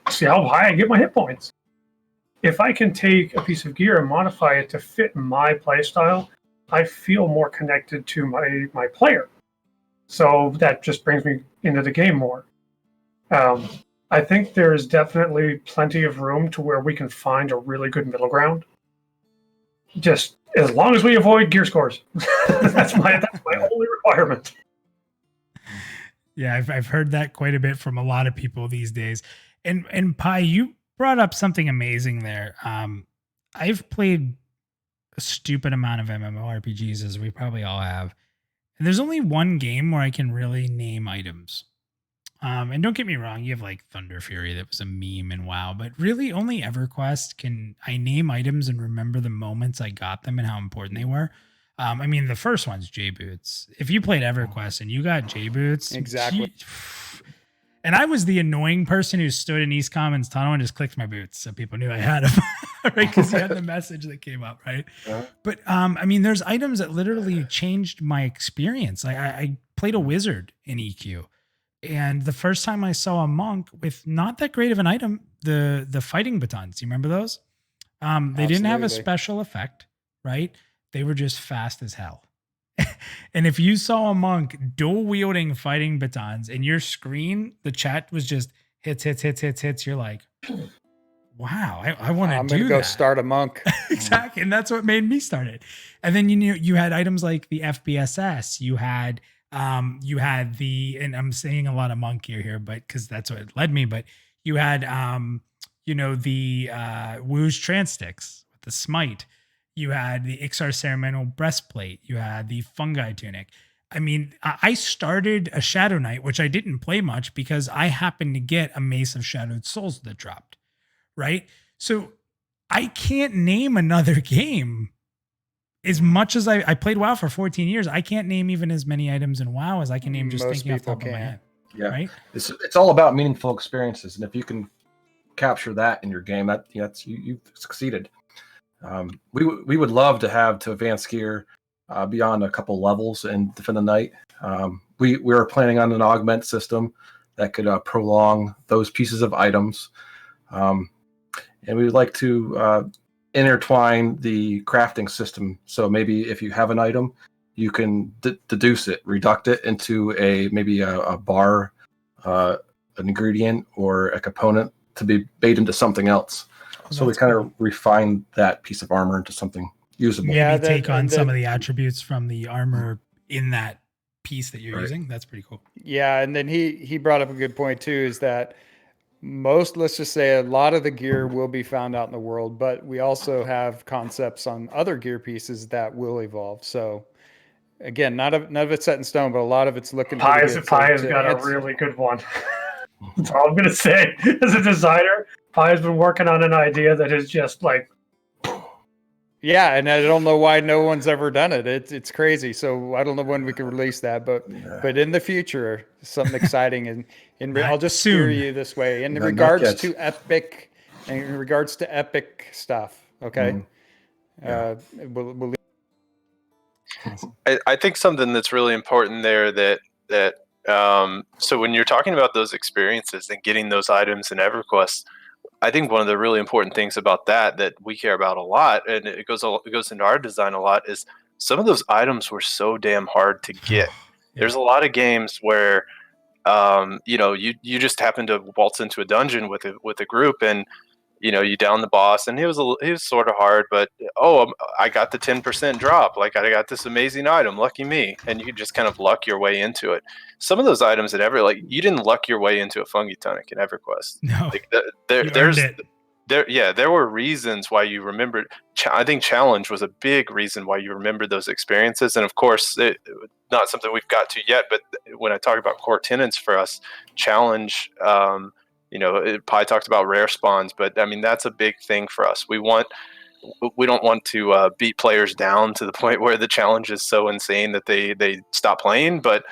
to see how high I get my hit points. If I can take a piece of gear and modify it to fit my playstyle, I feel more connected to my player. So that just brings me into the game more. I think there's definitely plenty of room to where we can find a really good middle ground. Just as long as we avoid gear scores. that's my only requirement. Yeah, I've heard that quite a bit from a lot of people these days. And Pi, you brought up something amazing there. I've played a stupid amount of MMORPGs, as we probably all have. And there's only one game where I can really name items. And don't get me wrong, you have like Thunder Fury that was a meme and WoW, but really only EverQuest can I name items and remember the moments I got them and how important they were. I mean, the first one's J Boots. If you played EverQuest and you got J Boots, exactly. And I was the annoying person who stood in East Commons tunnel and just clicked my boots so people knew I had them, right? Because you had the message that came up, right? Yeah. But I mean, there's items that literally changed my experience. I played a wizard in EQ, and the first time I saw a monk with not that great of an item, the fighting batons. You remember those? They didn't have a special effect, right? They were just fast as hell. And if you saw a monk dual wielding fighting batons in your screen, the chat was just hits, you're like, wow, I want to do that. I'm going to go start a monk. Exactly. And that's what made me start it. And then, you had items like the FBSS, you had and I'm saying a lot of monk here, but cause that's what led me, but you had, the Woo's trance sticks with the smite. You had the Ixar ceremonial breastplate. You had the fungi tunic. I mean, I started a Shadow Knight, which I didn't play much because I happened to get a Mace of Shadowed Souls that dropped, right? So I can't name another game. As much as I played WoW for 14 years, I can't name even as many items in WoW as I can name just thinking off the top of my head. Yeah, right? It's all about meaningful experiences, and if you can capture that in your game, you've succeeded. We would love to advance gear beyond a couple levels and Defend the Night. We are planning on an augment system that could prolong those pieces of items, and we would like to intertwine the crafting system. So maybe if you have an item, you can deduce it, reduct it into maybe a bar, an ingredient, or a component to be made into something else. So we kind of refine that piece of armor into something usable. Yeah, take on some of the attributes from the armor in that piece that you're using. That's pretty cool. Yeah, and then he brought up a good point too, is that let's just say a lot of the gear will be found out in the world, but we also have concepts on other gear pieces that will evolve. So again, none of it's set in stone, but a lot of it's looking Pi has got a really good one. That's all I'm going to say. As a designer, Pi has been working on an idea that is just like... Yeah, and I don't know why no one's ever done it. It's crazy. So I don't know when we can release that, but in the future, something exciting. And I'll just steer you this way. In regards to epic stuff, okay? We'll I think something that's really important there that so when you're talking about those experiences and getting those items in EverQuest, I think one of the really important things about that we care about a lot, and it goes into our design a lot, is some of those items were so damn hard to get. There's a lot of games where you just happen to waltz into a dungeon with a group, and you down the boss, and he was sort of hard, but I got the 10% drop. Like, I got this amazing item, lucky me. And you just kind of luck your way into it. Some of those items that you didn't luck your way into a fungi tonic in EverQuest. No, like there were reasons why you remembered. I think challenge was a big reason why you remembered those experiences. And of course, not something we've got to yet, but when I talk about core tenets for us, challenge, Pi talked about rare spawns, but I mean, that's a big thing for us. We don't want to beat players down to the point where the challenge is so insane that they stop playing, but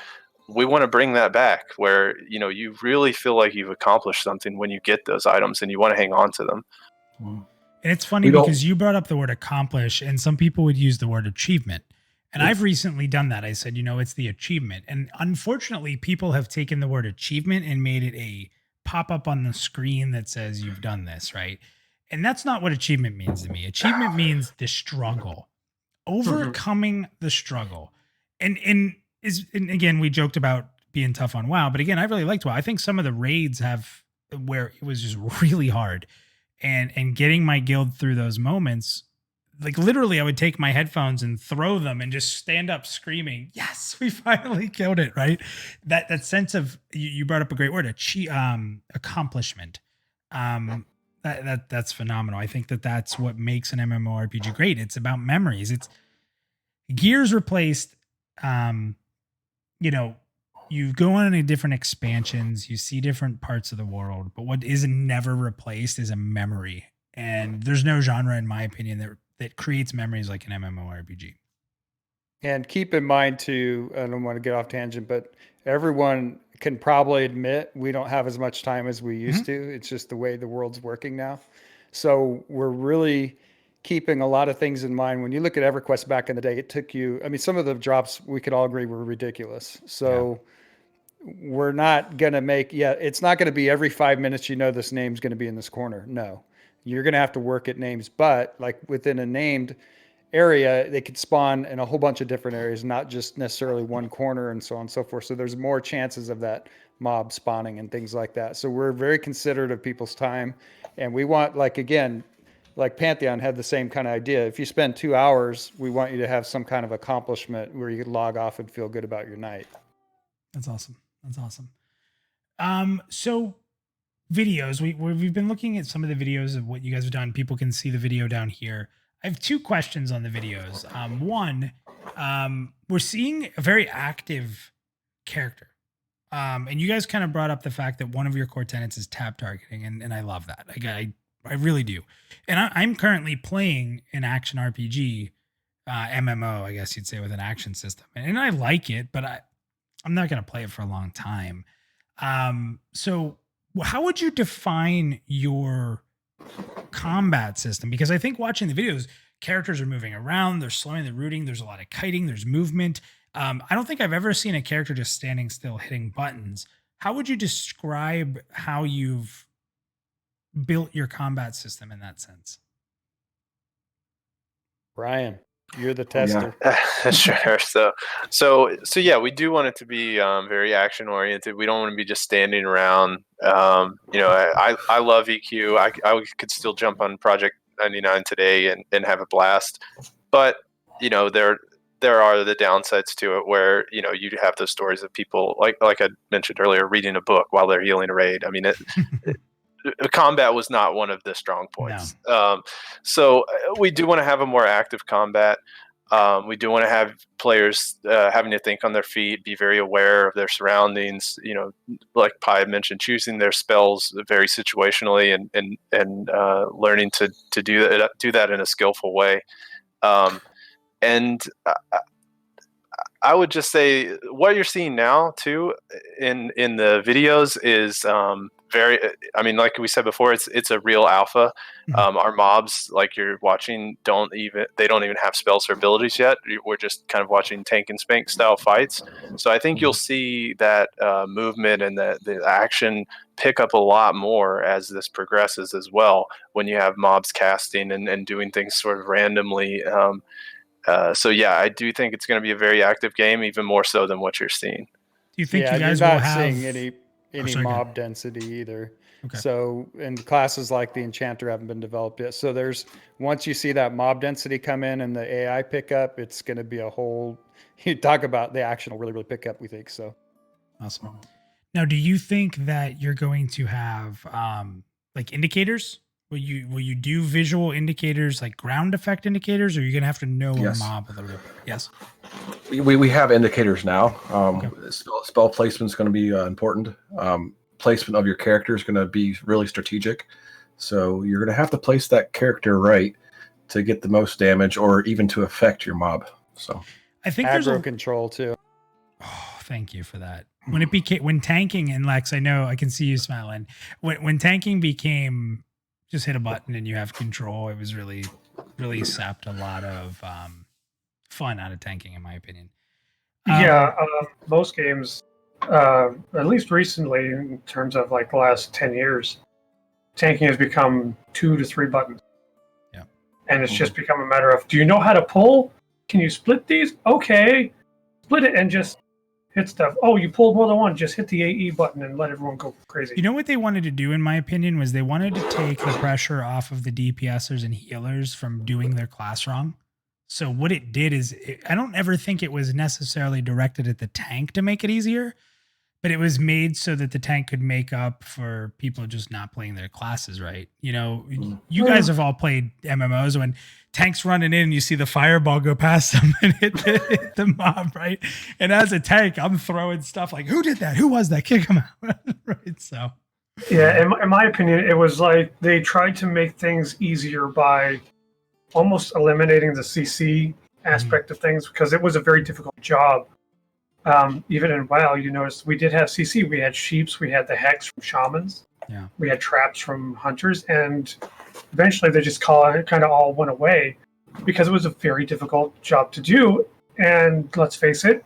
we want to bring that back where, you really feel like you've accomplished something when you get those items and you want to hang on to them. And it's funny because you brought up the word accomplish, and some people would use the word achievement. And I've recently done that. I said, it's the achievement. And unfortunately, people have taken the word achievement and made it a pop up on the screen that says you've done this, right? And that's not what achievement means to me. Achievement means the struggle, overcoming the struggle. And again, we joked about being tough on WoW, but again, I really liked WoW. I think some of the raids have where it was just really hard, and getting my guild through those moments. Like, literally, I would take my headphones and throw them and just stand up screaming, "Yes, we finally killed it!" Right? That sense of, you brought up a great word, accomplishment. That's phenomenal. I think that's what makes an MMORPG great. It's about memories. It's Gears replaced. You go on into different expansions, you see different parts of the world, but what is never replaced is a memory. And there's no genre, in my opinion, that creates memories like an MMORPG. And keep in mind too, I don't want to get off tangent, but everyone can probably admit we don't have as much time as we used to. It's just the way the world's working now. So we're really keeping a lot of things in mind. When you look at EverQuest back in the day, it took you, some of the drops we could all agree were ridiculous. So we're not going to it's not going to be every 5 minutes, this name's going to be in this corner. No, you're going to have to work at names, but like within a named area, they could spawn in a whole bunch of different areas, not just necessarily one corner, and so on and so forth. So there's more chances of that mob spawning and things like that. So we're very considerate of people's time. And we want, like Pantheon had the same kind of idea. If you spend 2 hours, we want you to have some kind of accomplishment where you could log off and feel good about your night. That's awesome. So videos, we've been looking at some of the videos of what you guys have done. People can see the video down here. I have 2 questions on the videos. One, we're seeing a very active character. And you guys kind of brought up the fact that one of your core tenets is tab targeting. And I love that. I really do. And I'm currently playing an action RPG, MMO, I guess you'd say, with an action system. And I like it, but I'm not going to play it for a long time. So how would you define your combat system? Because I think watching the videos, characters are moving around, they're slowing, they're rooting, there's a lot of kiting, there's movement. I don't think I've ever seen a character just standing still hitting buttons. How would you describe how you've built your combat system in that sense? Brian, you're the tester. Yeah. Sure. So yeah, we do want it to be very action oriented. We don't want to be just standing around. I love EQ. I could still jump on Project 99 today and have a blast, but there are the downsides to it where you have those stories of people like I mentioned earlier, reading a book while they're healing a raid. I mean, combat was not one of the strong points. No. So we do want to have a more active combat. We do want to have players having to think on their feet, be very aware of their surroundings. Like Pi mentioned, choosing their spells very situationally and learning to do that in a skillful way. And I would just say what you're seeing now too in the videos is very, like we said before, it's a real alpha. Our mobs, like you're watching, don't even have spells or abilities yet. We're just kind of watching tank and spank style fights. So I think you'll see that movement and the action pick up a lot more as this progresses as well, when you have mobs casting and doing things sort of randomly. So yeah, I do think it's going to be a very active game, even more so than what you're seeing. Do you think you guys you're not will have seeing any mob density either? Okay. So, and classes like the Enchanter haven't been developed yet. So once you see that mob density come in and the AI pick up, it's going to be a whole, you talk about the action will really, really pick up, we think. So Awesome. Now, do you think that you're going to have like indicators? Will you do visual indicators like ground effect indicators, or are you gonna have to know a mob a little bit? Yes. We have indicators now. Okay. Spell placement is going to be important. Placement of your character is going to be really strategic. So you're going to have to place that character right to get the most damage, or even to affect your mob. So I think aggro control too. Oh, thank you for that. When tanking, and Lex, I know I can see you smiling. When tanking became just hit a button and you have control, it was really sapped a lot of fun out of tanking, in my opinion. Most games, at least recently, in terms of like the last 10 years, tanking has become 2 to 3 buttons. Yeah. And it's just become a matter of, do you know how to pull? Can you split these? Okay. Split it and just hit stuff. Oh, you pulled more than one. Just hit the AE button and let everyone go crazy. You know what they wanted to do, in my opinion, was they wanted to take the pressure off of the DPSers and healers from doing their class wrong. So what it did is, I don't ever think it was necessarily directed at the tank to make it easier, but it was made so that the tank could make up for people just not playing their classes right. You know, you guys have all played MMOs when tanks running in and you see the fireball go past them and hit the mob, right? And as a tank, I'm throwing stuff like, who did that? Who was that? Kick him out, right? So, yeah, in my opinion, it was like they tried to make things easier by almost eliminating the CC aspect of things, because it was a very difficult job. Even in WoW, you noticed we did have CC. We had sheeps, we had the hex from shamans, we had traps from hunters, and eventually they just kind of all went away because it was a very difficult job to do. And let's face it,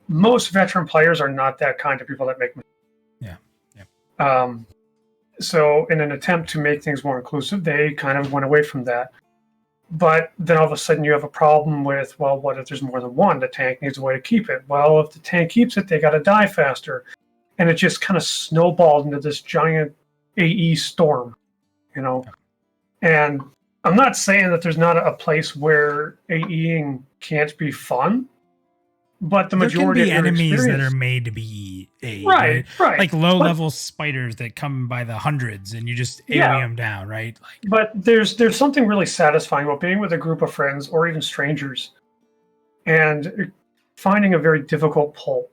most veteran players are not that kind of people that make mistakes. Yeah. So in an attempt to make things more inclusive, they kind of went away from that. But then all of a sudden you have a problem with, well, what if there's more than one? The tank needs a way to keep it. Well, if the tank keeps it, they got to die faster. And it just kind of snowballed into this giant AE storm, you know? And I'm not saying that there's not a place where AEing can't be fun, but the majority there can be of enemies that are made to be AE, right? Like low-level spiders that come by the hundreds, and you just AoE them down, right? But there's something really satisfying about being with a group of friends or even strangers, and finding a very difficult pull,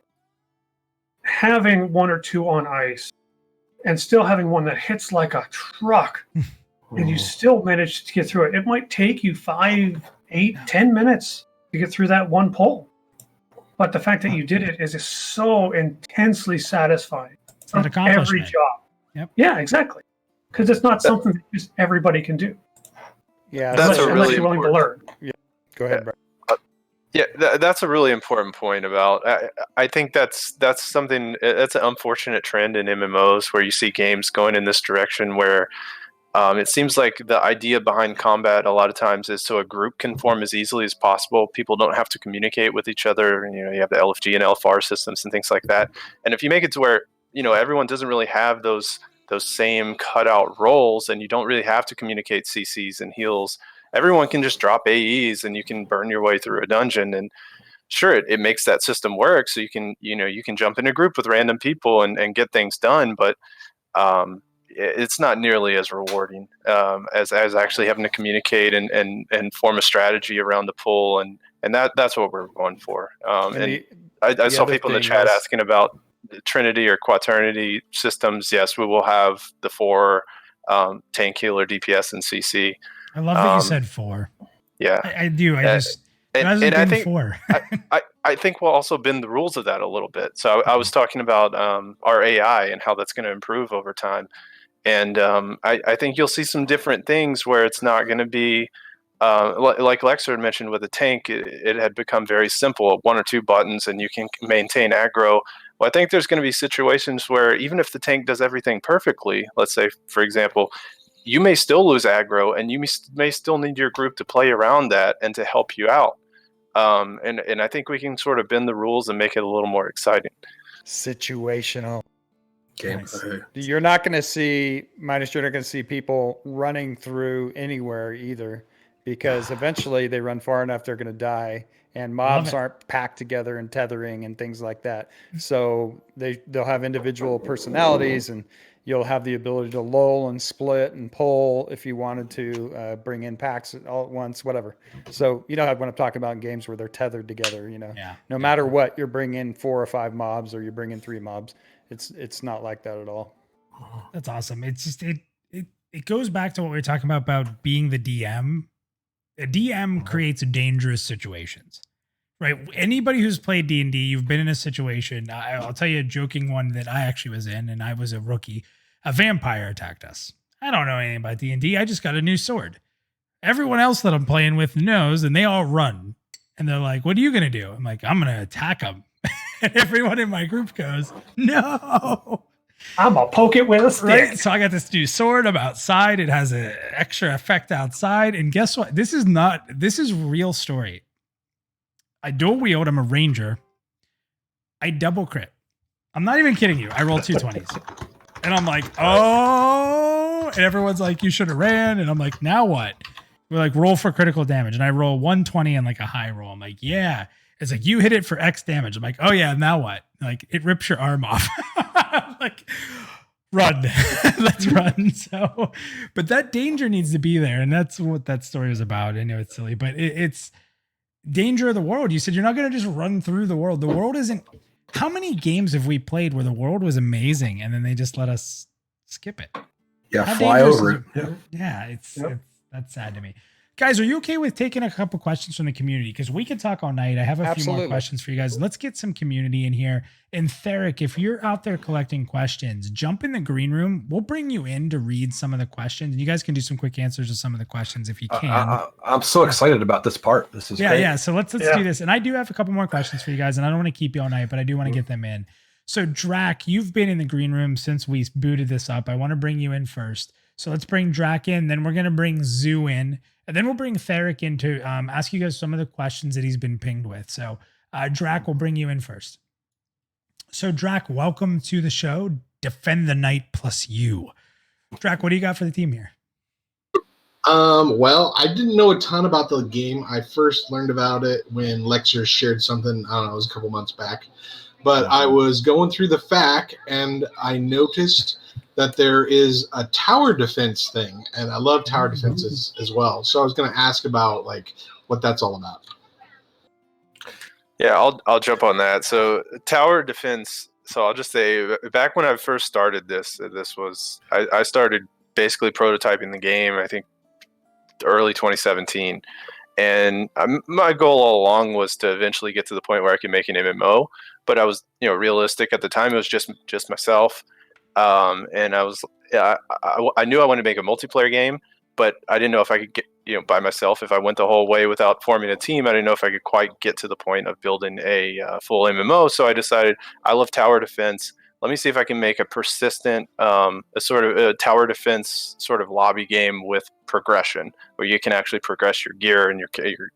having one or two on ice, and still having one that hits like a truck, and you still manage to get through it. It might take you 5, 8, 10 minutes to get through that one pull. But the fact that you did it is just so intensely satisfying. It's an accomplishment. Every job. Yep. Yeah, exactly. Because it's not something that just everybody can do. Yeah, that's unless you're willing to learn. Yeah, go ahead, Brad. That's a really important point about. I think that's something. That's an unfortunate trend in MMOs where you see games going in this direction where. It seems like the idea behind combat a lot of times is so a group can form as easily as possible. People don't have to communicate with each other. You know, you have the LFG and LFR systems and things like that. And if you make it to where, you know, everyone doesn't really have those same cutout roles and you don't really have to communicate CCs and heals, everyone can just drop AEs and you can burn your way through a dungeon. And sure, it makes that system work. So you can jump in a group with random people and get things done. But, it's not nearly as rewarding as actually having to communicate and form a strategy around the pull, and that's what we're going for. I saw people in the chat asking about Trinity or Quaternity systems. Yes, we will have the 4 tank, healer, DPS, and CC. I love that you said 4. Yeah, I do. I I think 4. I think we'll also bend the rules of that a little bit. So I was talking about our AI and how that's going to improve over time. And I think you'll see some different things where it's not going to be like Lexer had mentioned with the tank. It had become very simple, 1 or 2 buttons, and you can maintain aggro. Well, I think there's going to be situations where even if the tank does everything perfectly, let's say, for example, you may still lose aggro, and you may still need your group to play around that and to help you out. And I think we can sort of bend the rules and make it a little more exciting. Situational. gameplay. You're not going to see, minus you're not going to see people running through anywhere either, because eventually they run far enough, they're going to die, and mobs aren't packed together and tethering and things like that. So they'll have individual personalities, and you'll have the ability to lull and split and pull if you wanted to, bring in packs all at once, whatever. So you know what I'm talking about in games where they're tethered together, no matter what, you're bringing 4 or 5 mobs or you're bringing 3 mobs. It's not like that at all. That's awesome. It's just it goes back to what we were talking about being the DM. A DM creates dangerous situations, right? Anybody who's played D&D, you've been in a situation. I'll tell you a joking one that I actually was in, and I was a rookie. A vampire attacked us. I don't know anything about D&D. I just got a new sword. Everyone else that I'm playing with knows, and they all run. And they're like, "What are you gonna do?" I'm like, "I'm gonna attack them." And everyone in my group goes, "No, I'm gonna poke it with a stick." Right? So I got this new sword. I'm outside. It has an extra effect outside. And guess what? This is real story. I dual wield. I'm a ranger. I double crit. I'm not even kidding you. I rolled 2 20s. And I'm like, oh, and everyone's like, "You should have ran." And I'm like, "Now what?" We're like, "Roll for critical damage." And I roll 120 and like a high roll. I'm like, "Yeah." It's like, "You hit it for X damage." I'm like, "Oh yeah, now what?" Like, it rips your arm off. I'm like, run. Let's run. So, but that danger needs to be there. And that's what that story is about. I know it's silly, but it's danger of the world. You said you're not going to just run through the world. The world isn't. How many games have we played where the world was amazing and then they just let us skip it? Yeah, How fly over it. Yeah, it's that's sad to me. Guys, are you okay with taking a couple questions from the community? Because we could talk all night. I have a few more questions for you guys. Let's get some community in here. And Theric, if you're out there collecting questions, jump in the green room. We'll bring you in to read some of the questions. And you guys can do some quick answers to some of the questions if you can. I'm so excited about this part. This is great. Yeah. So let's do this. And I do have a couple more questions for you guys. And I don't want to keep you all night, but I do want to get them in. So Drac, you've been in the green room since we booted this up. I want to bring you in first. So let's bring Drac in. Then we're going to bring Zoo in. And then we'll bring Theric in to ask you guys some of the questions that he's been pinged with. So Drac, will bring you in first. So Drac, welcome to the show. Defend the Night PlusYou. Drac, what do you got for the team here? Well, I didn't know a ton about the game. I first learned about it when Lexer shared something, I don't know, it was a couple months back. But I was going through the FAQ, and I noticed that there is a tower defense thing, and I love tower defenses as well. So I was going to ask about like what that's all about. Yeah, I'll jump on that. So tower defense. So I'll just say, back when I first started this was I started basically prototyping the game. I think early 2017, and my goal all along was to eventually get to the point where I could make an MMO. But I was realistic at the time. It was just myself. And I knew I wanted to make a multiplayer game, but I didn't know if I could get, by myself. If I went the whole way without forming a team, I didn't know if I could quite get to the point of building a full MMO. So I decided I love tower defense. Let me see if I can make a persistent, a sort of a tower defense sort of lobby game with progression, where you can actually progress your gear and your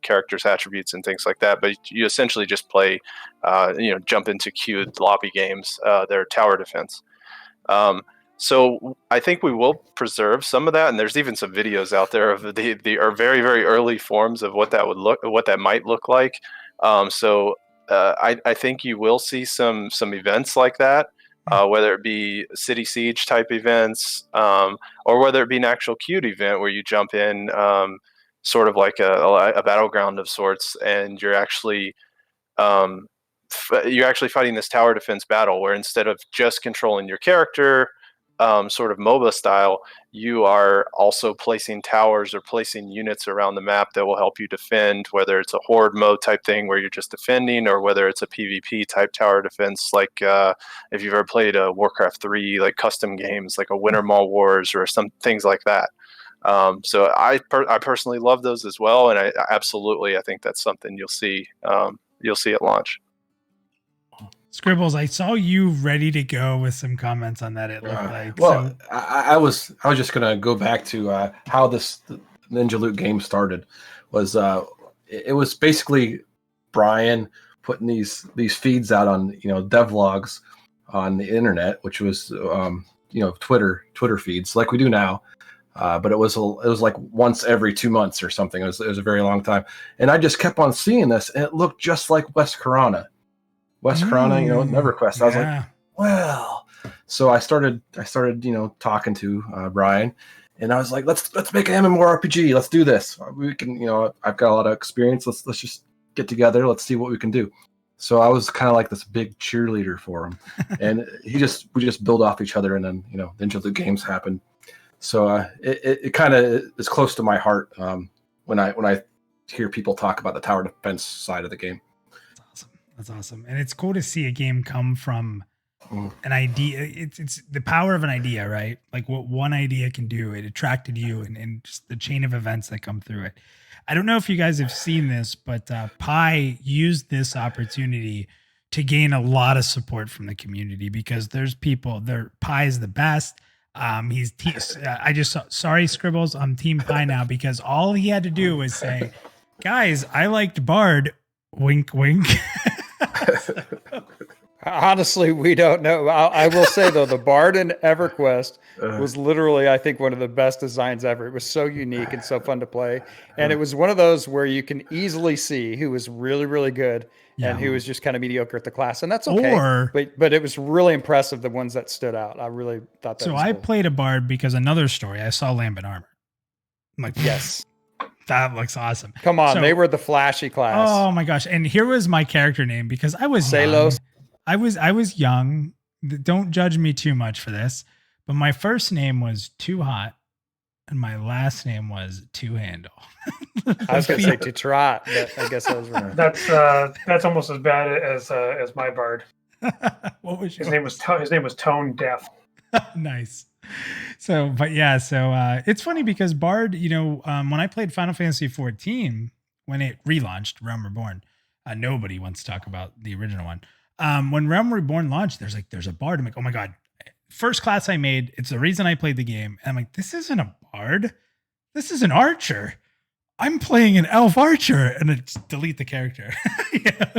character's attributes and things like that. But you essentially just play, jump into queued lobby games. They're tower defense. So I think we will preserve some of that, and there's even some videos out there of the very, very early forms of what that might look like. I think you will see some events like that, whether it be city siege type events, or whether it be an actual queued event where you jump in, sort of like a battleground of sorts, and you're actually fighting this tower defense battle where instead of just controlling your character, sort of MOBA style, you are also placing towers or placing units around the map that will help you defend, whether it's a horde mode type thing where you're just defending, or whether it's a PvP type tower defense, like if you've ever played a Warcraft 3, like custom games, like a Winter Mall Wars or some things like that. So I personally love those as well, and I think that's something you'll see at launch. Scribbles, I saw you ready to go with some comments on that. It looked like. Well, so. I was just gonna go back to how this Ninja Loot game started. It was basically Brian putting these feeds out on devlogs on the internet, which was Twitter feeds like we do now. But it was like once every 2 months or something. It was a very long time, and I just kept on seeing this, and it looked just like West Corona, NeverQuest. I was like, well, so I started talking to Brian, and I was like, let's make an MMORPG. Let's do this. We can, I've got a lot of experience. Let's just get together. Let's see what we can do. So I was kind of like this big cheerleader for him, and we just build off each other, and then Ninja Loot Games happened. So it kind of is close to my heart when I hear people talk about the tower defense side of the game. That's awesome, and it's cool to see a game come from an idea. It's the power of an idea, right? Like what one idea can do. It attracted you, and just the chain of events that come through it. I don't know if you guys have seen this, but Pi used this opportunity to gain a lot of support from the community because there's people. Pi is the best. Sorry, Scribbles, I'm Team Pi now because all he had to do was say, guys, I liked Bard, wink, wink. Honestly, we don't know. I will say though, the Bard in EverQuest was literally, I think, one of the best designs ever. It was so unique and so fun to play, and it was one of those where you can easily see who was really, really good and who was just kind of mediocre at the class, and that's okay. But it was really impressive, the ones that stood out. I really thought that. So was I cool. played a Bard because another story. I saw Lambent Armor. I'm like, yes. That looks awesome. Come on, they were the flashy class. Oh my gosh! And here was my character name because I was young. I was young. Don't judge me too much for this, but my first name was Too Hot, and my last name was Two Handle. I was going to say To Trot, but I guess I was wrong. That's almost as bad as my Bard. What was his name? Was Tone Deaf. Nice. So it's funny because Bard, when I played Final Fantasy 14, when it relaunched Realm Reborn, nobody wants to talk about the original one. When Realm Reborn launched, there's a Bard. I'm like, oh my God, first class I made. It's the reason I played the game. And I'm like, this isn't a Bard. This is an archer. I'm playing an elf archer, and it's delete the character.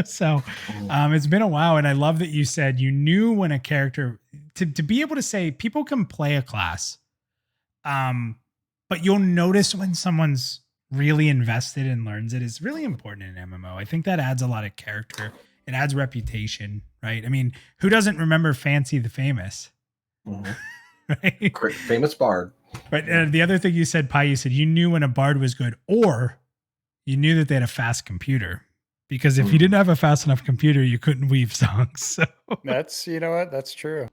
So it's been a while. And I love that you said you knew when a character to be able to say people can play a class. But you'll notice when someone's really invested and learns it is really important in MMO. I think that adds a lot of character. It adds reputation, right? I mean, who doesn't remember Fancy the Famous? Mm-hmm. Right? Great, famous Bard. Right. The other thing you said, Pi, you said you knew when a Bard was good, or you knew that they had a fast computer. Because if you didn't have a fast enough computer, you couldn't weave songs. So that's, that's true.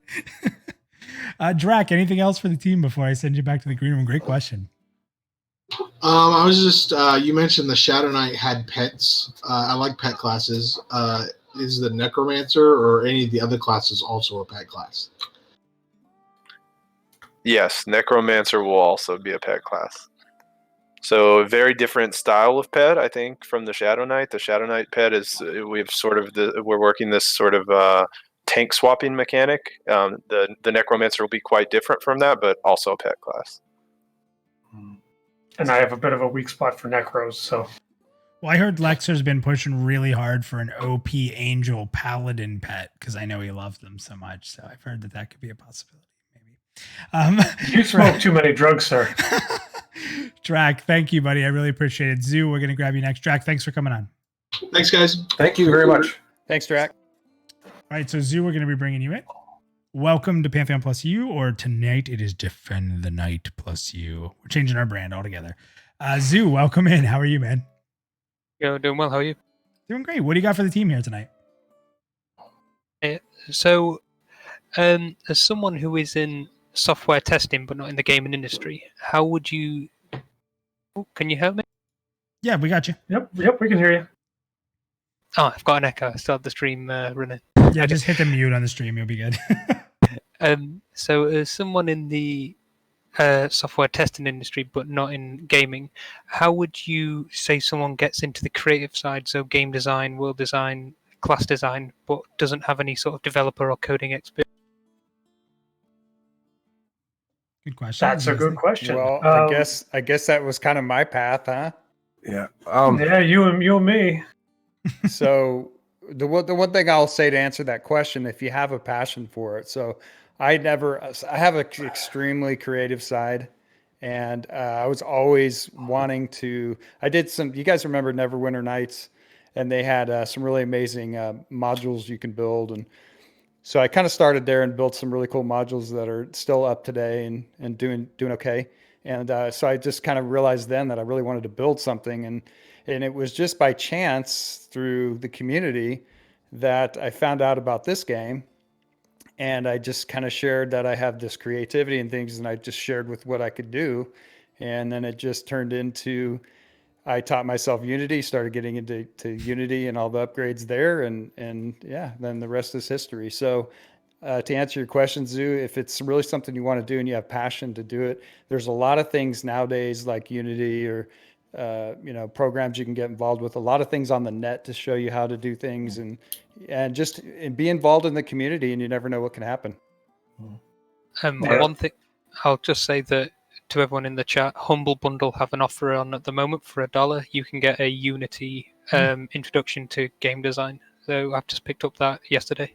Drac, anything else for the team before I send you back to the green room? Great question. I was just, you mentioned the Shadow Knight had pets. I like pet classes. Is the Necromancer or any of the other classes also a pet class? Yes, Necromancer will also be a pet class. So a very different style of pet, I think, from the Shadow Knight. The Shadow Knight pet is we're working this sort of tank swapping mechanic. The Necromancer will be quite different from that, but also a pet class. And I have a bit of a weak spot for Necros, so. Well, I heard Lexer's been pushing really hard for an OP Angel Paladin pet because I know he loves them so much. So I've heard that could be a possibility. You smoke too many drugs, sir. Drac, thank you, buddy. I really appreciate it. Zoo, we're going to grab you next. Drac, thanks for coming on. Thanks, guys. Thank you very much. Thanks, Drac. All right, so Zoo, we're going to be bringing you in. Welcome to Pantheon PlusYou, or tonight it is Defend the Night PlusYou. We're changing our brand altogether. Zoo, welcome in. How are you, man? Yo, doing well. How are you? Doing great. What do you got for the team here tonight? As someone who is in software testing but not in the gaming industry, how would you... Oh, can you help me? Yeah, we got you. Yep, we can hear you. Oh, I've got an echo. I still have the stream running. Yeah, just hit the mute on the stream. You'll be good. So as someone in the software testing industry but not in gaming, how would you say someone gets into the creative side, so game design, world design, class design, but doesn't have any sort of developer or coding experience? Good question. That's a good question. Well, I guess that was kind of my path, huh? Yeah. Yeah, you and me. So the one thing I'll say to answer that question, if you have a passion for it. So I have an extremely creative side, and I was always wanting to. I did some. You guys remember Neverwinter Nights, and they had some really amazing modules you can build, and so I kind of started there and built some really cool modules that are still up today and doing okay. And so I just kind of realized then that I really wanted to build something, and it was just by chance through the community that I found out about this game, and I just kind of shared that I have this creativity and things, and I just shared with what I could do, and then it just turned into I taught myself Unity, started getting into Unity and all the upgrades there, and yeah, then the rest is history. So, to answer your question, Zoo, if it's really something you want to do and you have passion to do it, there's a lot of things nowadays like Unity or programs you can get involved with. A lot of things on the net to show you how to do things, and just be involved in the community, and you never know what can happen. One thing I'll just say that to everyone in the chat, Humble Bundle have an offer on at the moment for $1. You can get a Unity introduction to game design. So I've just picked up that yesterday.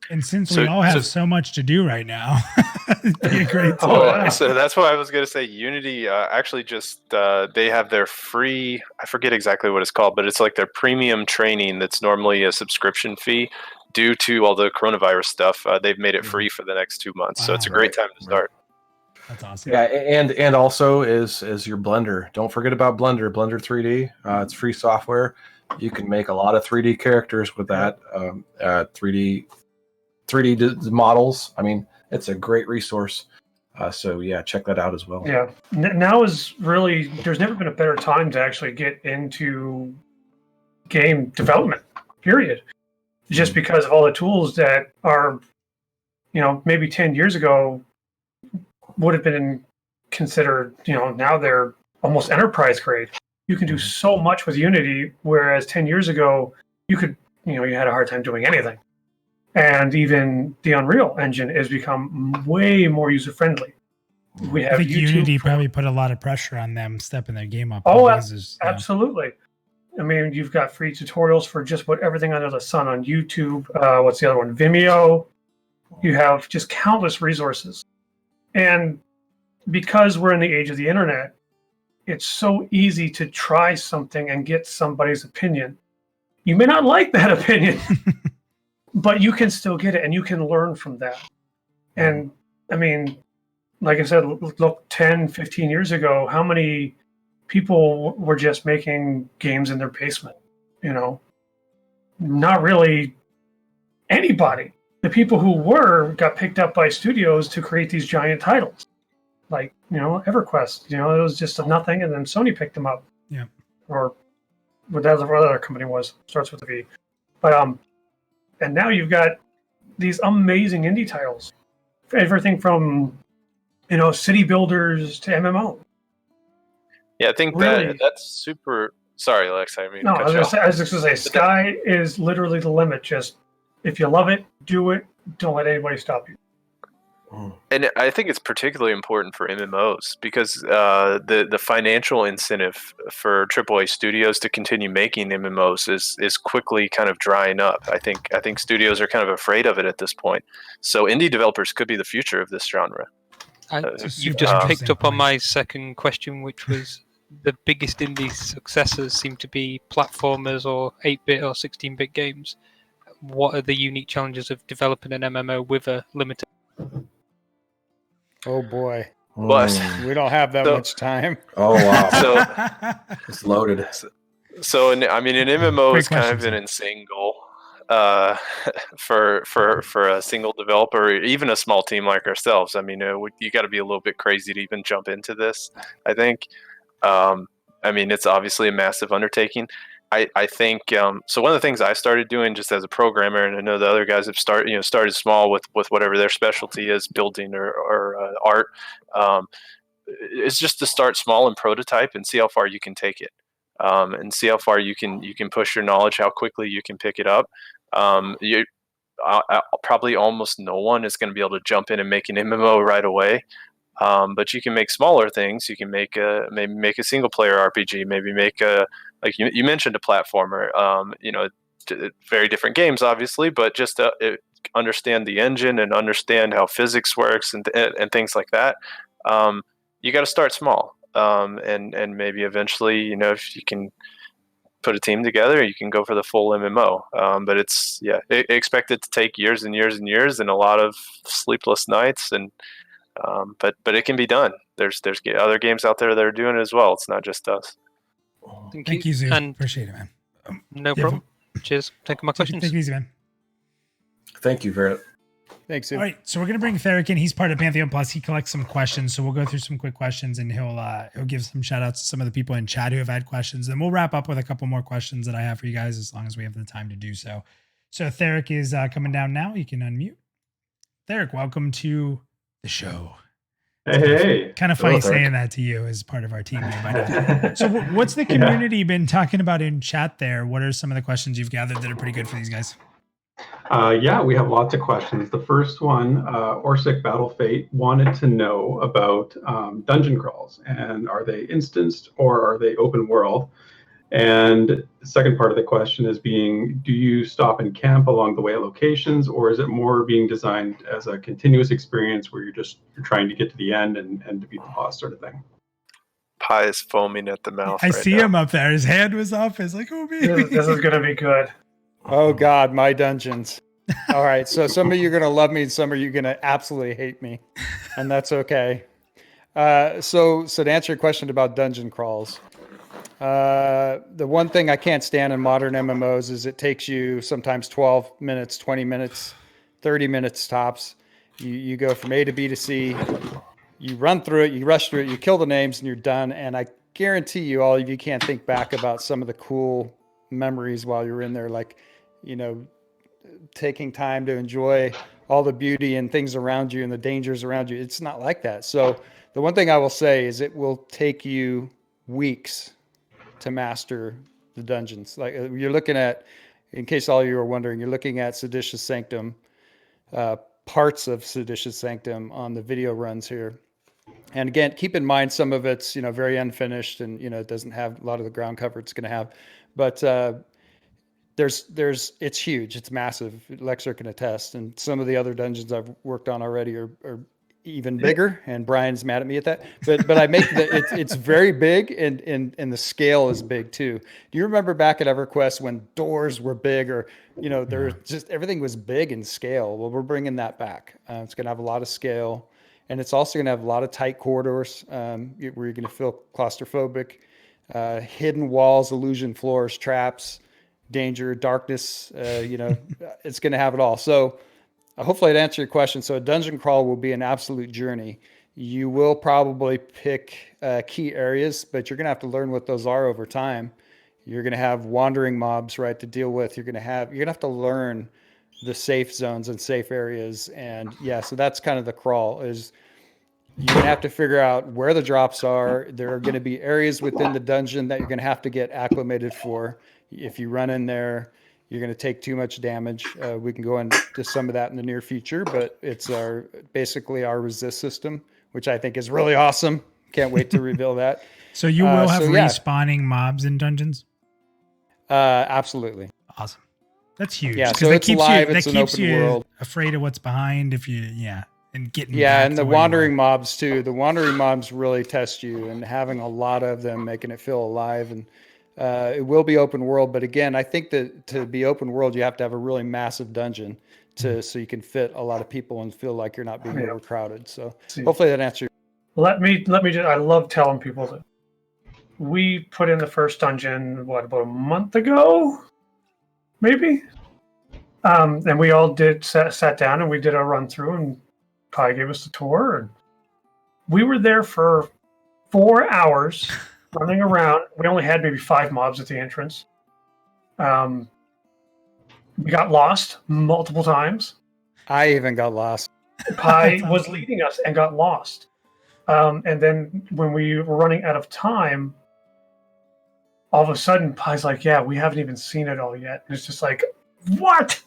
And since we all have so much to do right now, it'd be a great time. So that's why I was going to say Unity actually just, they have their free, I forget exactly what it's called, but it's like their premium training that's normally a subscription fee. Due to all the coronavirus stuff, they've made it free for the next 2 months. Wow. So it's a great time to start. That's awesome. Yeah, and also is your Blender. Don't forget about Blender. Blender 3D. It's free software. You can make a lot of 3D characters with that. 3D models. I mean, it's a great resource. So yeah, check that out as well. Yeah. Now is really, there's never been a better time to actually get into game development, period. Just because of all the tools that are, maybe 10 years ago would have been considered, now they're almost enterprise grade. You can do so much with Unity, whereas 10 years ago, you could, you had a hard time doing anything. And even the Unreal Engine has become way more user-friendly. I think Unity probably put a lot of pressure on them stepping their game up. Oh, absolutely. I mean, you've got free tutorials for just about everything under the sun on YouTube. What's the other one? Vimeo. You have just countless resources. And because we're in the age of the internet, it's so easy to try something and get somebody's opinion. You may not like that opinion, but you can still get it and you can learn from that. And I mean, like I said, look, 10, 15 years ago, how many people were just making games in their basement? Not really anybody. The people who were got picked up by studios to create these giant titles. Like, EverQuest, it was just a nothing, and then Sony picked them up. Yeah. Or whatever other company was, starts with a V. But and now you've got these amazing indie titles. Everything from, city builders to MMO. Yeah, I think really, that's super. Sorry, Alex. I mean, no, I was just going to say, sky is literally the limit. Just if you love it, do it. Don't let anybody stop you. And I think it's particularly important for MMOs because the financial incentive for AAA studios to continue making MMOs is quickly kind of drying up. I think studios are kind of afraid of it at this point. So indie developers could be the future of this genre. You've just picked up on my second question, which was the biggest indie successes seem to be platformers or 8-bit or 16-bit games. What are the unique challenges of developing an MMO with a limited? Oh boy. We don't have that much time. Oh wow. So it's loaded. So an MMO is kind of an insane goal for a single developer, or even a small team like ourselves. I mean, you got to be a little bit crazy to even jump into this, I think. It's obviously a massive undertaking. I think so. One of the things I started doing just as a programmer, and I know the other guys have started small with whatever their specialty is, building or art, is just to start small and prototype and see how far you can take it, and see how far you can push your knowledge, how quickly you can pick it up. Probably almost no one is going to be able to jump in and make an MMO right away. But you can make smaller things. You can maybe make a single player RPG. Maybe make like you mentioned, a platformer. very different games, obviously, but just understand the engine and understand how physics works and things like that. You got to start small, and maybe eventually, you know, if you can put a team together, you can go for the full MMO. But it's expect it to take years and years and years and a lot of sleepless nights. And but it can be done. There's other games out there that are doing it as well. It's not just us. Thank you, Zoo. And appreciate it, man. no problem. Cheers. Take my questions. Take it easy, man. Thank you, Vera. Thanks. All right, so we're gonna bring Theric in. He's part of Pantheon Plus. He collects some questions, so we'll go through some quick questions, and he'll give some shout outs to some of the people in chat who have had questions. Then we'll wrap up with a couple more questions that I have for you guys, as long as we have the time to do so. So Theric is coming down now. You can unmute. Theric, welcome to the show. Hey. Kind of funny saying that to you as part of our team here. But so what's the community been talking about in chat there? What are some of the questions you've gathered that are pretty good for these guys? Yeah, we have lots of questions. The first one, Orsic Battle Fate wanted to know about dungeon crawls, and are they instanced or are they open world? And the second part of the question is do you stop and camp along the way at locations, or is it more being designed as a continuous experience where you're trying to get to the end and to beat the boss sort of thing? Pie is foaming at the mouth. I see him up there. His hand was up. It's like, oh, baby. This is going to be good. Oh God, my dungeons. All right, so some of you are gonna love me, and some of you are gonna absolutely hate me, and that's okay. So to answer your question about dungeon crawls, the one thing I can't stand in modern MMOs is it takes you sometimes 12 minutes, 20 minutes, 30 minutes tops. You go from A to B to C, you run through it, you rush through it, you kill the names, and you're done. And I guarantee you, all of you can't think back about some of the cool memories while you're in there, like, you know, taking time to enjoy all the beauty and things around you and the dangers around you. It's not like that. So the one thing I will say is it will take you weeks to master the dungeons. Like you're looking at, in case all of you are wondering, you're looking at Seditious Sanctum, parts of Seditious Sanctum on the video runs here. And again, keep in mind, some of it's, you know, very unfinished and, you know, it doesn't have a lot of the ground cover it's going to have, but, it's huge. It's massive. Lexer can attest. And some of the other dungeons I've worked on already are even bigger. And Brian's mad at me at that. But I make it's very big and the scale is big too. Do you remember back at EverQuest when doors were big, or, you know, there just everything was big in scale? Well, we're bringing that back. It's going to have a lot of scale, and it's also going to have a lot of tight corridors where you're going to feel claustrophobic, hidden walls, illusion floors, traps, danger, darkness, you know, it's going to have it all. So hopefully I'd answer your question. So a dungeon crawl will be an absolute journey. You will probably pick key areas, but you're going to have to learn what those are over time. You're going to have wandering mobs, right, to deal with. You're going to have to learn the safe zones and safe areas. And yeah, so that's kind of the crawl, is you're going to have to figure out where the drops are. There are going to be areas within the dungeon that you're going to have to get acclimated for. If you run in there, you're going to take too much damage. We can go into some of that in the near future, but it's basically our resist system, which I think is really awesome. Can't wait to reveal that. So you will have respawning mobs in dungeons? Absolutely. Awesome. That's huge. Yeah, so it's live. It's an open world. Afraid of what's behind if you, and getting and the wandering mobs too. The wandering mobs really test you, and having a lot of them, making it feel alive. And it will be open world, but again, I think that to be open world, you have to have a really massive dungeon so you can fit a lot of people and feel like you're not being overcrowded. So hopefully that answers. Let me just, I love telling people that we put in the first dungeon, about a month ago, maybe? And we all sat down and we did a run through, and Kai gave us the tour, and we were there for 4 hours running around. We only had maybe 5 mobs at the entrance. We got lost multiple times. I even got lost. Pi was leading us and got lost. And then when we were running out of time, all of a sudden Pi's like, yeah, we haven't even seen it all yet. And it's just like, what?